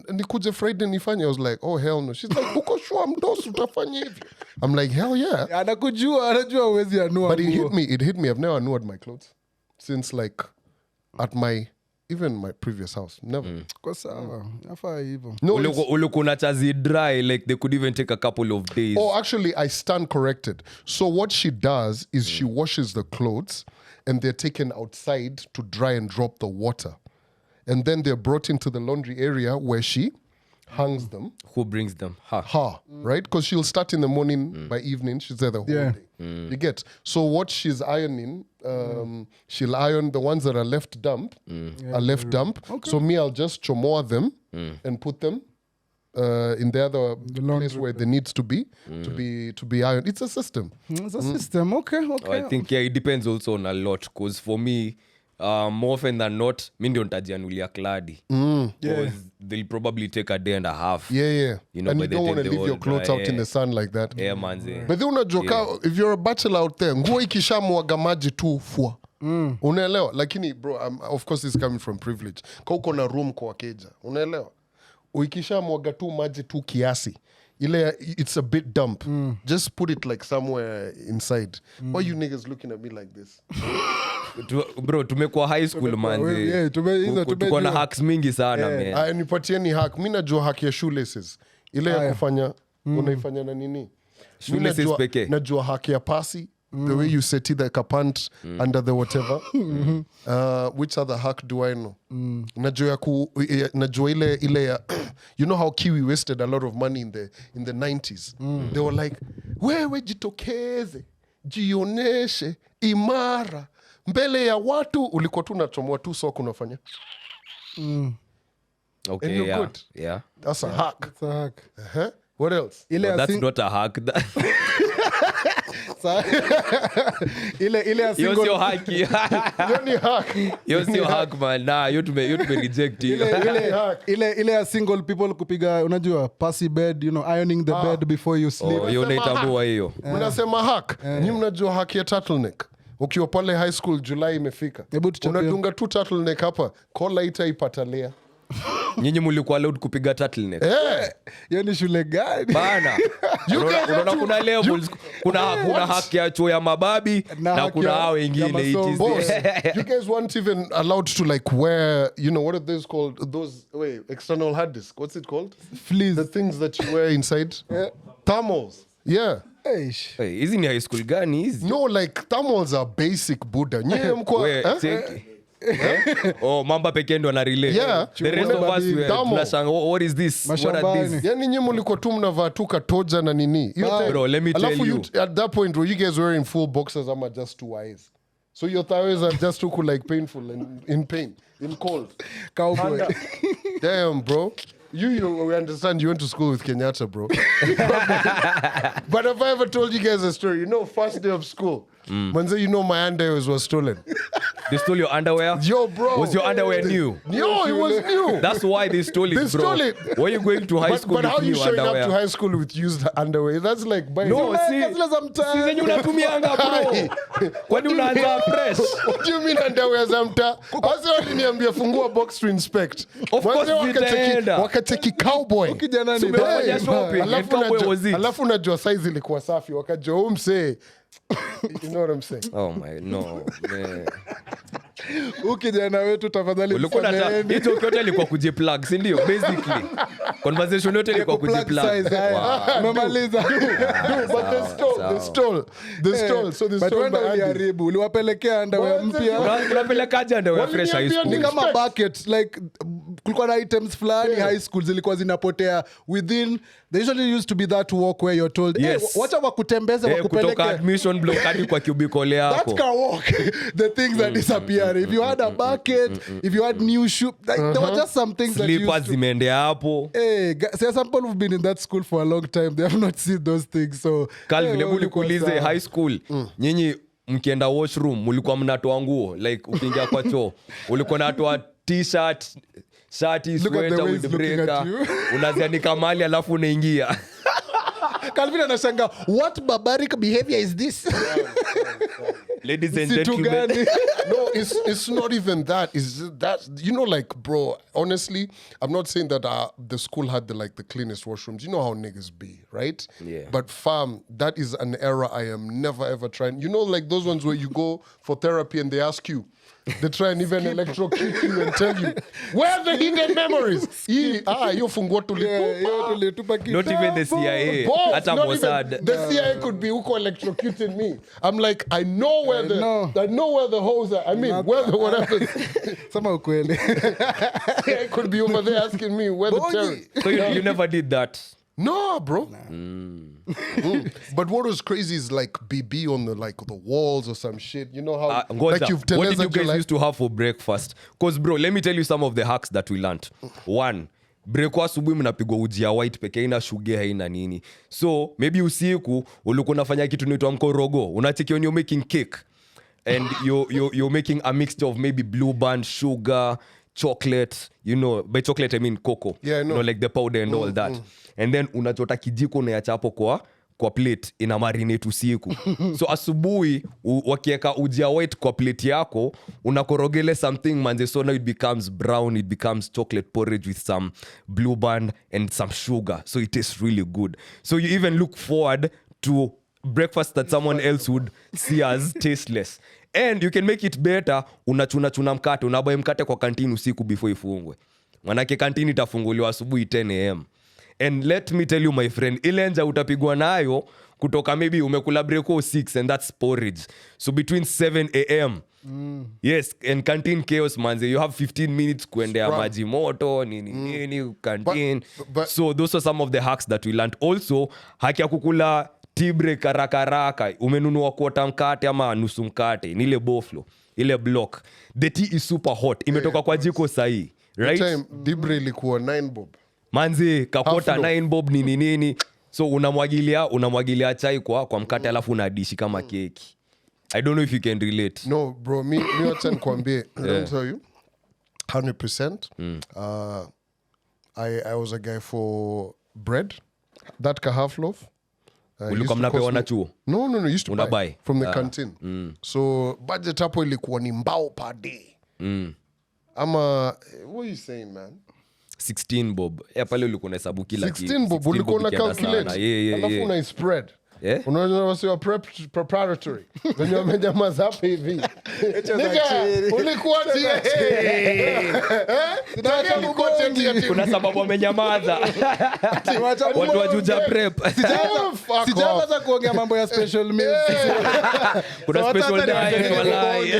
A: nikuje Friday nifanye. I was like, oh hell no. She's like, uko sure mdosi utafanya hivi? I'm like, hell yeah.
C: Anajua uwezi anua.
A: But it hit me. I've never anuad my clothes since like at even my previous house. Never.
C: Kwa sawa. Nafaa hivyo.
B: No, ulikuwa chazi dry, like they could even take a couple of days.
A: Oh, actually, I stand corrected. So what she does is she washes the clothes and they're taken outside to dry and drop the water. And then they're brought into the laundry area where she hangs them.
B: Who brings them?
A: Her, right? Because she'll start in the morning, by evening, she's there the whole day. You get? So what she's ironing, she'll iron the ones that are left damp, Okay. So me, I'll just chomoa them and put them in the other place where they need to be ironed. It's a system.
C: It's a system. Okay.
B: I think, it depends also on a lot. Because for me, more often than not mi ndio nitajianulia kladi because they'll probably take a day and a half.
A: Yeah.
B: You know,
A: And
B: by
A: you
B: the
A: don't
B: time
A: want to
B: they
A: leave
B: all
A: your clothes
B: dry,
A: out in the sun like that.
B: Yeah, manze.
A: But then unajoka, if you're a bachelor out there, nguo ikishamwaga maji tu fua. Unaelewa? Lakini bro, of course it's coming from privilege. Kwa uko na room kwa keja. Unaelewa? Ukishamwaga tu maji tu kiasi. It's a bit damp. Just put it like somewhere inside. Why you niggas looking at me like this?
B: Bro, tumekuwa high school manze.
C: Yeah,
B: tuko na hacks mingi sana man.
A: Nipatieni hack. Mimi najua hack ya shoelaces. Ile ya kufanya unaifanya na nini?
B: Shoelaces pekee.
A: Najua hack ya pasi. The way you set it like a pant under the whatever. Which other hack do I know? Najua ile ya you know how Kiwi wasted a lot of money in the 90s. They were like, wewe jitokeze, jioneshe, imara. Mbele ya watu ulikuwa tu unachomoa tu soko unafanya.
B: Okay,
A: And you're
B: yeah.
A: good.
B: Yeah.
A: That's a hack.
C: It's a hack.
A: Uh-huh. What else?
C: Ile
B: That's
C: ya
B: not a hack.
C: ile ya
B: Yo
C: single
B: sio haki.
A: Hiyo ni hack.
B: Yo sio hack man. Nah, yo tume reject hiyo.
C: ile ya single people kupiga unajua passy bed, you know, ironing the bed before you sleep.
B: Oh, yo naitambua hiyo.
A: Mnasema hack. Nyi mnajua hack ya turtleneck. Ukiwa pale high school July imefika.
C: Hebu tuchapie.
A: Unadunga tu turtleneck hapa. Kola itaipatalia.
B: Nyinyi mlikuwa allowed kupiga turtleneck.
C: Hiyo ni shule gani?
B: Bana. Unaona kuna levels, kuna haki ya chuo ya mababi na kuna hao wengine it is.
A: Boss, you guys weren't even allowed to like wear, you know, what are those called? External hard disk. What's it called?
C: Fleas.
A: The things that you wear inside. Thermals. Yeah.
C: Eish.
B: Hey, hizi ni high school gani hizi?
A: No, like thermals are basic Buddha. Nye mkwa.
B: Oh, mamba pekee ndo na relate.
A: Yeah.
B: The rest of us tunashanga what is this? What are
C: Mashambani.
B: these?
A: Yani nyinyi mlikuwa tu mnavaa tu katoja na nini.
B: Bro, let me tell
A: Alafu
B: you.
A: At that point, were you guys wearing full boxers ama just two eyes? So your thighs are just too like painful and in pain, in cold.
C: Cowboy.
A: Damn, bro. We understand you went to school with Kenyatta, bro. But have I ever told you guys a story? You know, first day of school, Manze, you know my underwears were stolen.
B: They stole your underwear?
A: Yo, bro.
B: Was your underwear new?
A: No, it was new.
B: That's why they stole it,
A: They
B: bro.
A: stole it.
B: Why you going to high school
A: But how
B: with
A: you
B: new
A: showing
B: underwear?
A: up to high school with used underwear? That's like buying.
B: No,
C: Zile za mtaa.
B: si zenye unatumianga bro. Kwani unaanza fresh?
A: What do you mean underwear za mtaa? Wase waliniambia fungua box to inspect.
B: Of course
A: Wase
B: zitaenda.
A: wakacheki cowboy.
C: Kijana ni
B: Tumefanya
C: bye.
B: shopping. And cowboy was it.
A: Alafu najua size ilikuwa safi. Wakajua umse. You know what I'm saying?
B: Oh my, no, man.
C: Kijana wetu tafadhali
B: Ulikuwa na
C: msameheni.
B: hicho kyote ilikuwa kujiplug, si ndio? Basically. Conversation yote ilikuwa
C: Kuplug
B: kujiplug.
C: size, haya. Umemaliza.
A: But they stole. So they
C: But
A: stole
C: wenda
A: my undies.
C: uliharibu. Uliwapelekea underwear mpya.
B: Unapelekaje underwear fresh high
A: Waliniambia
B: school?
C: Ni kama bucket, like kulikuwa na items fulani high school zilikuwa zinapotea within. There usually used to be that walk where you're told,
B: Yes.
C: hey, wacha wakutembeze
B: Kutoka
C: wakupeleke.
B: admission block hadi kwa cubicle
C: That
B: yako.
C: can walk. The things that disappear. If you had a bucket, if you had new shoe, like, there were just some things that
B: Slippers
C: used to.
B: zimeendea hapo.
C: Hey, there are some people who've been in that school for a long time. They have not seen those things. So,
B: Calvin,
C: hey,
B: hebu nikuulize high school. Nyinyi mkienda washroom mulikuwa mnatoa nguo like ukiingia kwa choo. Ulikuwa unatoa t-shirt, shati,
C: Look at the
B: sweater,
C: way he's looking
B: windbreaker.
C: at you.
B: Unazianika mali alafu unaingia.
C: Calvin anashanga, what barbaric behavior is this?
B: Ladies and
C: Situ
B: gentlemen.
C: gani?
A: No, it's not even that. It's just that, you know, like, bro, honestly, I'm not saying that the school had the cleanest washrooms. You know how niggas be, right?
B: Yeah.
A: But fam, that is an era I am never ever trying. You know, like those ones where you go for therapy and they ask you, they try and even electrocute you and tell you, where are the hidden memories? You fungo
C: Tulitupa
B: Not even the CIA.
A: Both,
B: Hata
A: not
B: Mossad.
A: even, the CIA could be uko electrocuting me. I'm like, I know where
C: know.
A: I know where the holes are. I mean, where the whatever.
C: Sama ukweli.
A: CIA could be over there asking me where the terrorists.
B: So you never did that.
A: No, bro. But what was crazy is like BB on the walls or some shit. You know how
B: Ngoja,
A: like you've
B: what did you
A: televised
B: guys
A: your
B: used to have for breakfast? Because bro, let me tell you some of the hacks that we learned. One, breakfast asubuhi mnapigwa uji ya white peke haina sugar haina nini. So maybe usiku ulikuwa unafanya kitu inaitwa mkorogo. Unacheki when you're making cake. and you're making a mixture of maybe Blue Band, sugar, chocolate, by chocolate I mean cocoa.
A: Yeah, I know.
B: Like the powder and all that. And then unachota kijiko unaacha hapo kwa plate ina marinate usiku. So asubuhi wakieka uji ya white kwa plate yako, unakorogele something manze, so now it becomes brown, it becomes chocolate porridge with some Blue Band and some sugar. So it tastes really good. So you even look forward to breakfast that someone else would see as tasteless. And you can make it better, unachuna mkate, unabuy mkate kwa canteen usiku before ifungwe. Manake canteen itafunguliwa asubuhi 10 am. And let me tell you my friend, ile nja utapigwa nayo kutoka maybe umekula break 6 and that's porridge. So between 7 am, yes, and canteen chaos manze, you have 15 minutes kuendea maji moto, nini, canteen.
A: But,
B: so those are some of the hacks that we learned. Also, haki ya kukula tea break haraka, umenunua quarter mkate ama nusu mkate, nile boflo, ile block. The tea is super hot, imetoka kwa jiko sahi, right?
A: Time Dibre ilikuwa 9 bob.
B: Manzi kakota 9 bob nini. So unamwagilia chai kwa mkate alafu unadishi kama keki. I don't know if you can relate.
A: No bro, me wacha nikwambie. Let me tell you 100%. I was a guy for bread, that ka half loaf.
B: Ulikuwa mnapewa na chuo?
A: No, used to buy from the canteen. So budget hapo ilikuwa ni mbao per day. Ama what are you saying, man?
B: 16 bob. Pale ulikuwa unahesabu kila kitu.
A: 16 bob ulikuwa una calculate. Alafu una spread.
B: Yeah?
A: Unaona wasiwa preparatory. Wenye wamejamaza hapa hivi. Nika ulikuwa tia.
B: Kuna sababu wamenyamaza. Watu wajuja prep.
C: Sijaanza kuongea mambo ya special meals.
B: Kuna special diet walai.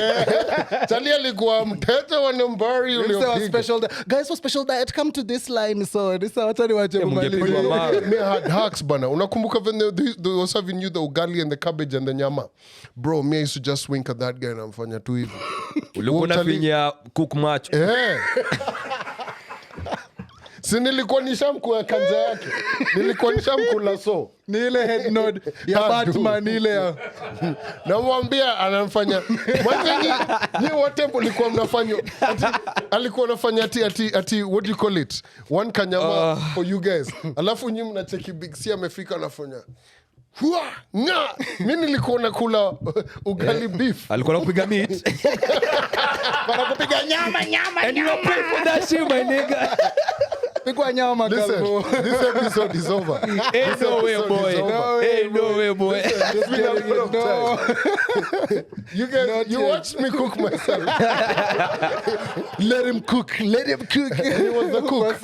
A: Chali alikuwa mteja wa nambari uliopiga.
C: Guys, for special diet come to this line. So this watani wache kumaliza.
A: Me had hacks bana. Unakumbuka when they was serving you the ugali and the cabbage and the nyama? Bro, me I used to just wink at that guy and amfanya tu hivi.
B: Ulikuwa unafinya cook match.
A: Si nilikuwa nishamkula kanja yake. Nilikuwa nishamkula so.
C: Ni ile head nod ya Batman ile ya.
A: Namwambia anamfanya. Mwanzo ni wote mlikuwa mnafanya. Alikuwa anafanya ati what do you call it? One kanyama for you guys. Alafu nyinyi mnacheki Big C amefika anafanya. Mimi nilikuwa nakula ugali beef.
B: Alikuwa anakupiga meat.
C: Wanakupiga nyama.
B: And you pay for that shit, my nigga.
C: Pigwa nyama kalbo.
A: This episode is over.
B: Ain't no way, boy.
A: It's been a lot of time. You guys, you watched me cook myself.
C: Let him cook.
A: He was the cook.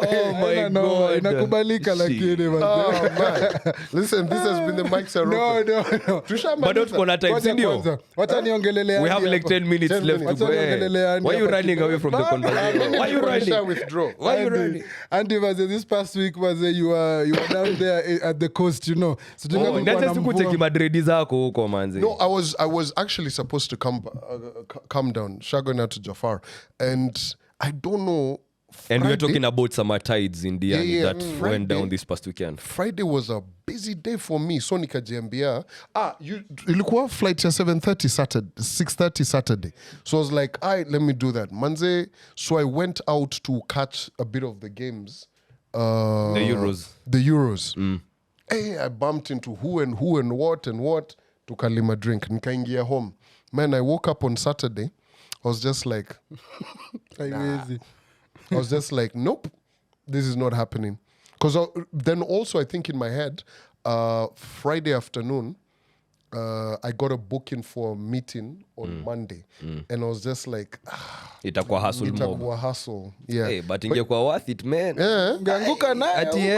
B: Oh my God.
C: Inakubalika lakini
A: Oh man. Listen, this has been the mics are open.
C: No.
B: But tuko na time, sindio?
C: Wacha niongelelea.
B: We have like 10 minutes left to go. Why are you running away from the conversation? Why are you running?
A: Withdraw.
B: Why are you running?
C: Andy, this past week you were down there at the coast, you know. So
B: Nata sikucheki madredi zako huko manzi.
A: No, I was actually supposed to come down, Shagona to Jafar, and I don't know.
B: And we're talking about summer tides in Diani that went down this past weekend.
A: Friday was a busy day for me. So nikajiambia, ilikuwa flight ya 7:30 Saturday, 6:30 Saturday. So I was like, let me do that. Manze, so I went out to catch a bit of the games.
B: The Euros.
A: The Euros. Hey, I bumped into who and what. Tukalima drink. Nikaingia home. Man, I woke up on Saturday. I was just like, I was just like, nope, this is not happening. Because then also I think in my head, Friday afternoon, I got a booking for a meeting on Monday. And I was just like,
B: itakuwa hustle mob.
A: Itakuwa hustle. Yeah.
B: Hey, but ingekuwa worth it, man.
C: Ganguka nayo.
B: Ati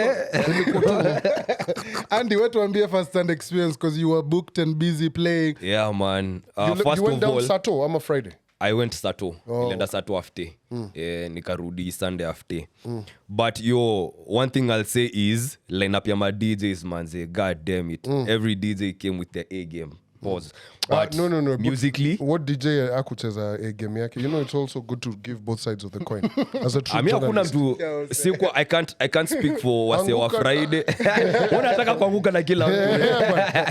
C: Andy, what tuambie first hand experience because you were booked and busy playing.
B: Yeah, man.
A: You
B: First
A: went
B: of
A: down
B: all,
A: Sato, I'm a Friday.
B: I went Sato. Nilienda Sato after. Nikarudi Sunday after. But one thing I'll say is lineup ya ma DJs manze, god damn it. Every DJ came with their A game. Pause. But
A: no.
B: musically,
A: What DJ akucheza game yake? You know, it's also good to give both sides of the coin. As a true
B: ami hakuna
A: journalist.
B: mtu sikuwa I can't speak for wase wa
A: Anguka.
B: Friday. Unataka kuanguka na kila mtu.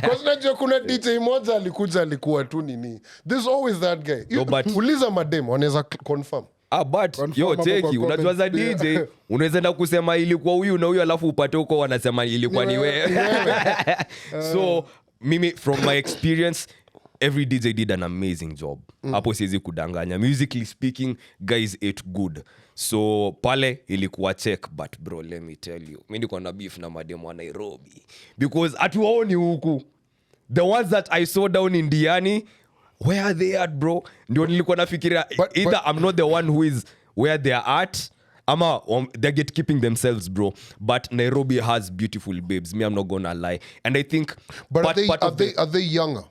A: Because najua kuna DJ moja alikuja alikuwa tu nini. There's always that guy.
B: No, but-
A: Uliza madem wanaweza confirm.
B: But
C: Confirm
B: yo
C: hapo
B: teki
C: kwa
B: unajua za
C: comments
B: DJ unaweza enda kusema ilikuwa huyu na huyu alafu upate huko wanasema ilikuwa ni wewe. So mimi from my experience every DJ did an amazing job. Hapo siwezi kudanganya. Musically speaking, guys ate good. So pale ilikuwa check, but bro let me tell you. Mimi niko na beef na mademo wa Nairobi because hatuwaoni huku. The ones that I saw down in Diani, where are they at, bro? Ndio nilikuwa nafikiria either I'm not the one who is where they are at ama they're gatekeeping themselves, bro. But Nairobi has beautiful babes. Me, I'm not gonna lie. And I think
A: But
B: part of
A: are they younger?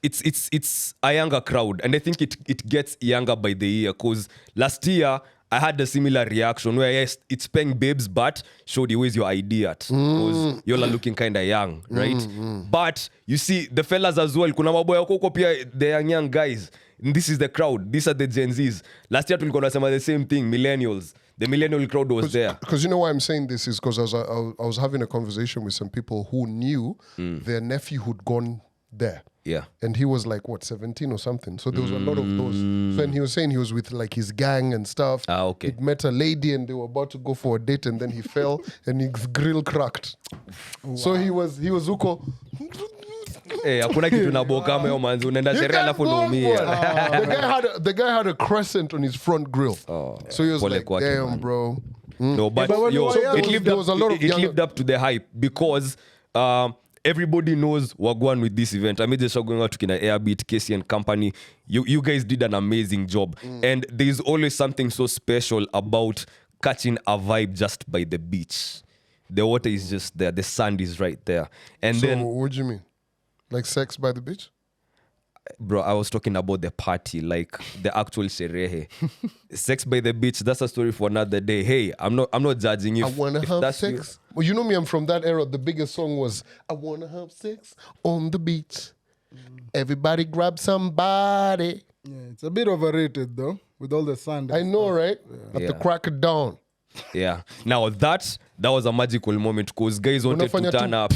B: it's a younger crowd, and I think it gets younger by the year. Cause last year I had a similar reaction where yes, it's paying babes, but show the ways your ID at. Cause you're looking kind of young, right? But you see the fellas as well. Kuna maboya huko pia the young guys. And this is the crowd. These are the Gen Zs. Last year tulikuwa nasema the same thing. Millennials. The millennial crowd was there.
A: Because you know why I'm saying this is because I was having a conversation with some people who knew their nephew who'd gone there.
B: Yeah.
A: And he was like, what, 17 or something? So there was a lot of those. So and he was saying he was with like his gang and stuff.
B: Okay.
A: He'd met a lady and they were about to go for a date and then he fell and his grill cracked. Wow. So he was huko.
B: Hakuna kitu na boka kama hiyo manzi unaenda sherehe alafu unaumia.
A: The guy had a crescent on his front grill. So he was
B: Pole
A: like,
B: kwake,
A: damn,
B: man.
A: bro.
B: No, but
C: but when
B: yo,
C: you were young,
B: it lived
A: there
B: up.
A: was a lot of
B: It
A: young-
B: lived up to the hype because everybody knows Wagwan with this event. I made the show going out to Kina Airbeat, Casey and company. You guys did an amazing job, and there is always something so special about catching a vibe just by the beach. The water is just there. The sand is right there, and
A: So
B: then
A: what do you mean? Like sex by the beach?
B: bro, I was talking about the party, like the actual sherehe. Sex by the beach, that's a story for another day. Hey, I'm not judging
A: I
B: if
A: wanna
B: if
A: have
B: that's
A: sex. Well, you know me, I'm from that era. The biggest song was I wanna have sex on the beach. Everybody grab somebody.
C: Yeah, it's a bit overrated though, with all the sand.
A: I know, right? At the
B: Yeah.
A: crack of dawn.
B: Yeah. Now that was a magical moment because guys wanted to
A: Unafanya
B: turn
A: tu-
B: up.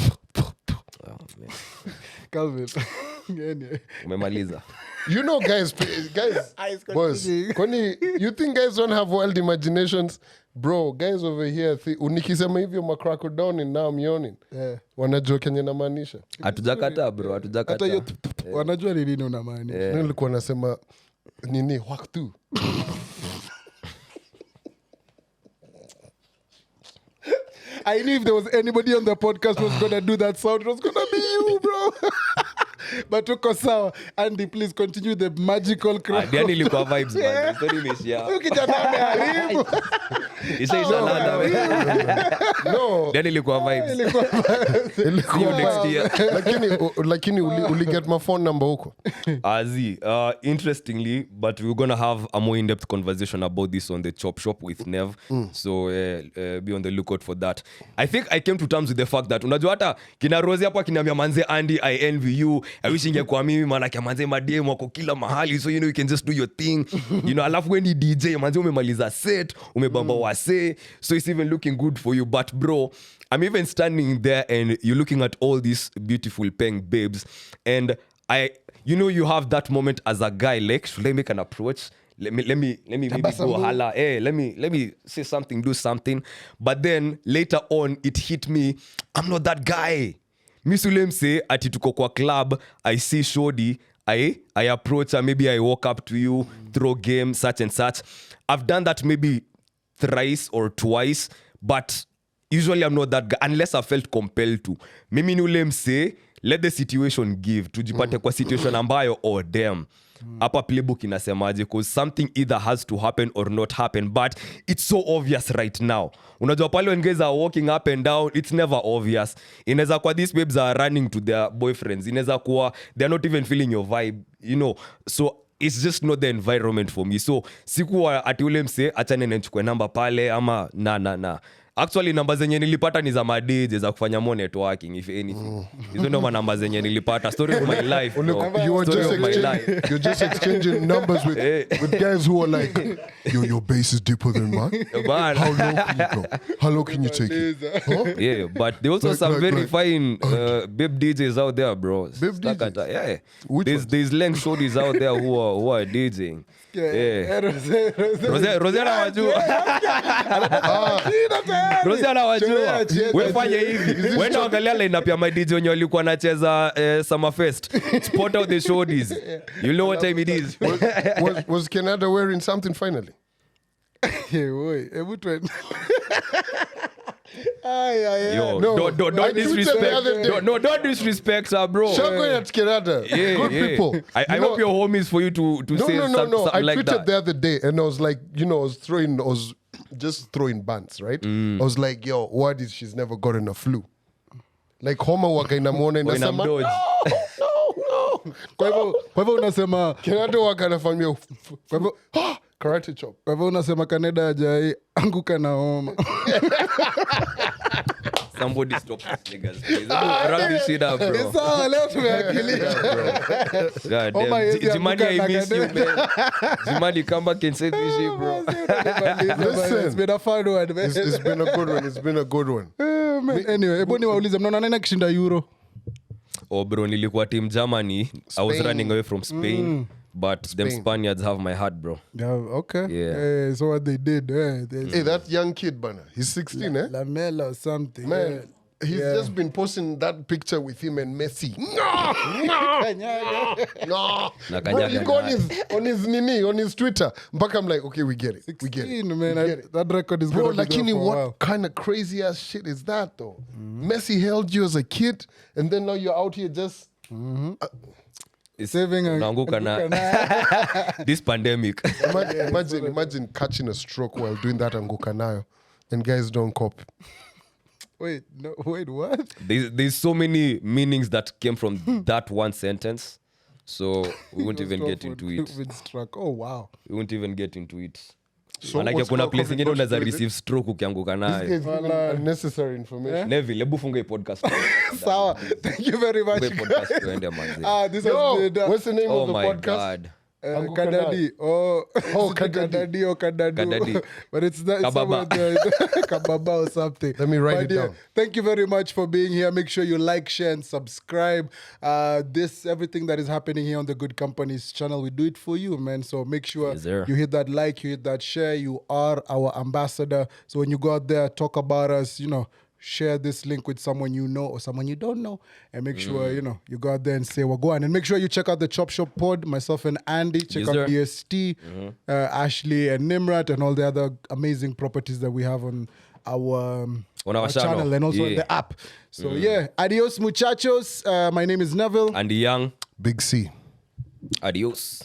C: Calvin. Anyway.
B: Umemaliza.
A: You know, guys, boys, kwani you think guys don't have wild imaginations? Bro, guys over here, unikisema hivyo macrack of dawn and now I'm yawning.
C: Yeah.
A: Wanajua kenye namaanisha.
B: Hatujakataa bro,
C: Hata
B: hatujakataa.
C: hiyo wanajua ni nini unamaanisha.
A: Mimi nilikuwa nasema nini waktu.
C: I knew if there was anybody on the podcast who was gonna do that sound, it was gonna be you, bro. But uko sawa. Andy, please continue the magical crack.
B: Diani ilikuwa vibes man. Story imeishia.
C: Huyu kijana ameharibu.
B: Ishaisha ladha.
A: No.
B: Diani ilikuwa vibes. See you next year.
A: lakini uli get my phone number huko.
B: Interestingly, but we're gonna have a more in-depth conversation about this on the Chop Shop with Nev. So be on the lookout for that. I think I came to terms with the fact that unajua hata kina Rosie hapo akiniambia manze Andy, I envy you. I wish ingekuwa mimi maana kia manze madem wako kila mahali, so you can just do your thing. Alafu when ni DJ manze umemaliza set, umebamba wase, so it's even looking good for you. But bro, I'm even standing there and you're looking at all these beautiful paying babes, and you have that moment as a guy, like, should I make an approach? Let me maybe go holla. Hey, let me say something, do something. But then later on, it hit me. I'm not that guy. Miss William say, ati tuko kwa club, I see Shodi, I approach her, maybe I walk up to you, throw game, such and such. I've done that maybe thrice or twice, but usually I'm not that guy unless I felt compelled to. Mimi ni ule mse, let the situation give. Tujipate kwa situation ambayo, oh damn. Hapa playbook inasemaje, because something either has to happen or not happen, but it's so obvious right now. Unajua pale when guys are walking up and down, it's never obvious. Inaweza kuwa these babes are running to their boyfriends. Inaweza kuwa they're not even feeling your vibe, so it's just not the environment for me. So sikuwa ati ule mse achane na nichukue namba pale ama na Actually namba zenye nilipata ni za madj za kufanya more networking if anything. Hizo ndo manamba zenye nilipata. Story of my life. Bro.
A: You were
B: Story
A: just
B: of my life.
A: you're just exchanging numbers with guys who are like, your base is deeper than mine.
B: Man.
A: How low can you go? How low can you take it? Huh?
B: Yeah, but there also some very fine babe DJs out there, bro.
A: Babe DJs?
B: Yeah.
A: Which ones?
B: There's length shorties out there who are DJing. Yeah. Rosiana wajua. Rosiana wajua. Wewe fanya hivi. Wenda angalia lineup ya my DJ wenye walikuwa wanacheza Summerfest. Spot out the shorties. You know what time it is.
A: Was Canada wearing something finally?
B: Yo,
A: No,
B: don't
A: I tweeted the
B: disrespect.
A: other day.
B: Don't disrespect her, bro.
A: Shoko at Canada.
B: Yeah,
A: Good
B: yeah.
A: people.
B: I
A: You know-
B: hope your home is for you to
A: No,
B: say
A: no,
B: something
A: I
B: like
A: tweeted
B: that.
A: the other day and I was like, I was just throwing bands, right? I was like, yo, what is she's never gotten a flu? Like homa waka inamwona
B: When I'm
A: inasema,
B: dodge.
C: Kwa hivyo unasema
A: Canada waka anafanyia karate chop.
C: kwa hivyo unasema Canada hajai anguka na homa.
B: Somebody stop this niggas, please. Wrap this shit up, bro.
C: Sawa, leo tumeakilisha.
B: God
C: Homa
B: damn.
C: haiwezi
B: Jimani,
C: anguka
B: I
C: na
B: miss you,
C: Canada.
B: man. Jimani, come back and say this shit, bro.
A: Listen.
C: It's been a fun one, man.
A: It's been a good one. It's been a good one.
C: Man, anyway, hebu niwaulize mnaona nani akishinda Euro?
B: Oh, bro, nilikuwa team Germany. I was
A: Spain.
B: running away from Spain. But them Spaniards have my heart, bro.
C: Yeah, okay.
B: Yeah.
C: So what they did,
A: Hey, that young kid, bana, he's 16, eh?
C: Lamela or something.
A: Man, he's
C: Yeah.
A: just been posting that picture with him and Messi. No.
B: Na
A: Bro, you
B: kanyaga
A: go
B: na-
A: on his Twitter. But I'm like, okay, we get it. We get it.
C: 16, man.
A: We get it.
C: That record is
A: Bro,
C: gonna be there
A: Lakini,
C: for a
A: what
C: while.
A: kind of crazy ass shit is that, though? Messi held you as a kid, and then now you're out here just.
B: It's
C: Saving a-
B: unaanguka na this pandemic.
A: Imagine catching a stroke while doing that Anguka Nayo, and guys don't cop.
C: Wait, what?
B: There's so many meanings that came from that one sentence. So we won't even get into it.
C: COVID struck. Oh, wow.
B: We won't even get into it.
A: So
B: Manake
A: what's
B: kuna
A: called
B: place
A: COVID
B: ingine unaweza
A: with it?
B: receive stroke ukianguka
A: This
B: nayo.
A: guy's giving unnecessary information.
B: Neville, hebu funga hii podcast.
C: Sawa. Thank you very much.
B: Funga hii podcast tuende manzi.
C: This
A: Yo,
C: has been
A: what's the name
B: Oh
A: of the
B: my
A: podcast?
B: God.
A: Anguka
C: Kadaddy. Oh,
A: Kadaddy.
C: Kadaddy or Kadadu.
B: Kadaddy.
C: But it's not
B: Kababa.
C: somewhere there. Kababa or something.
A: Let me write
C: But
A: it
C: yeah,
A: down.
C: thank you very much for being here. Make sure you like, share, and subscribe. Everything that is happening here on the Good Companies channel, we do it for you, man. So make sure
B: Yes, sir.
C: you hit that like, you hit that share. You are our ambassador. So when you go out there, talk about us, share this link with someone you know or someone you don't know, and make sure you go out there and say wagwan. And make sure you check out the Chop Shop Pod, myself and Andy. Check
B: Yes,
C: out
B: sir.
C: DST, Ashley and Nimrat, and all the other amazing properties that we have on our
B: our channel.
C: and also
B: Yeah.
C: in the app. So yeah, adios muchachos. My name is Neville.
B: And the young,
A: Big C.
B: adios.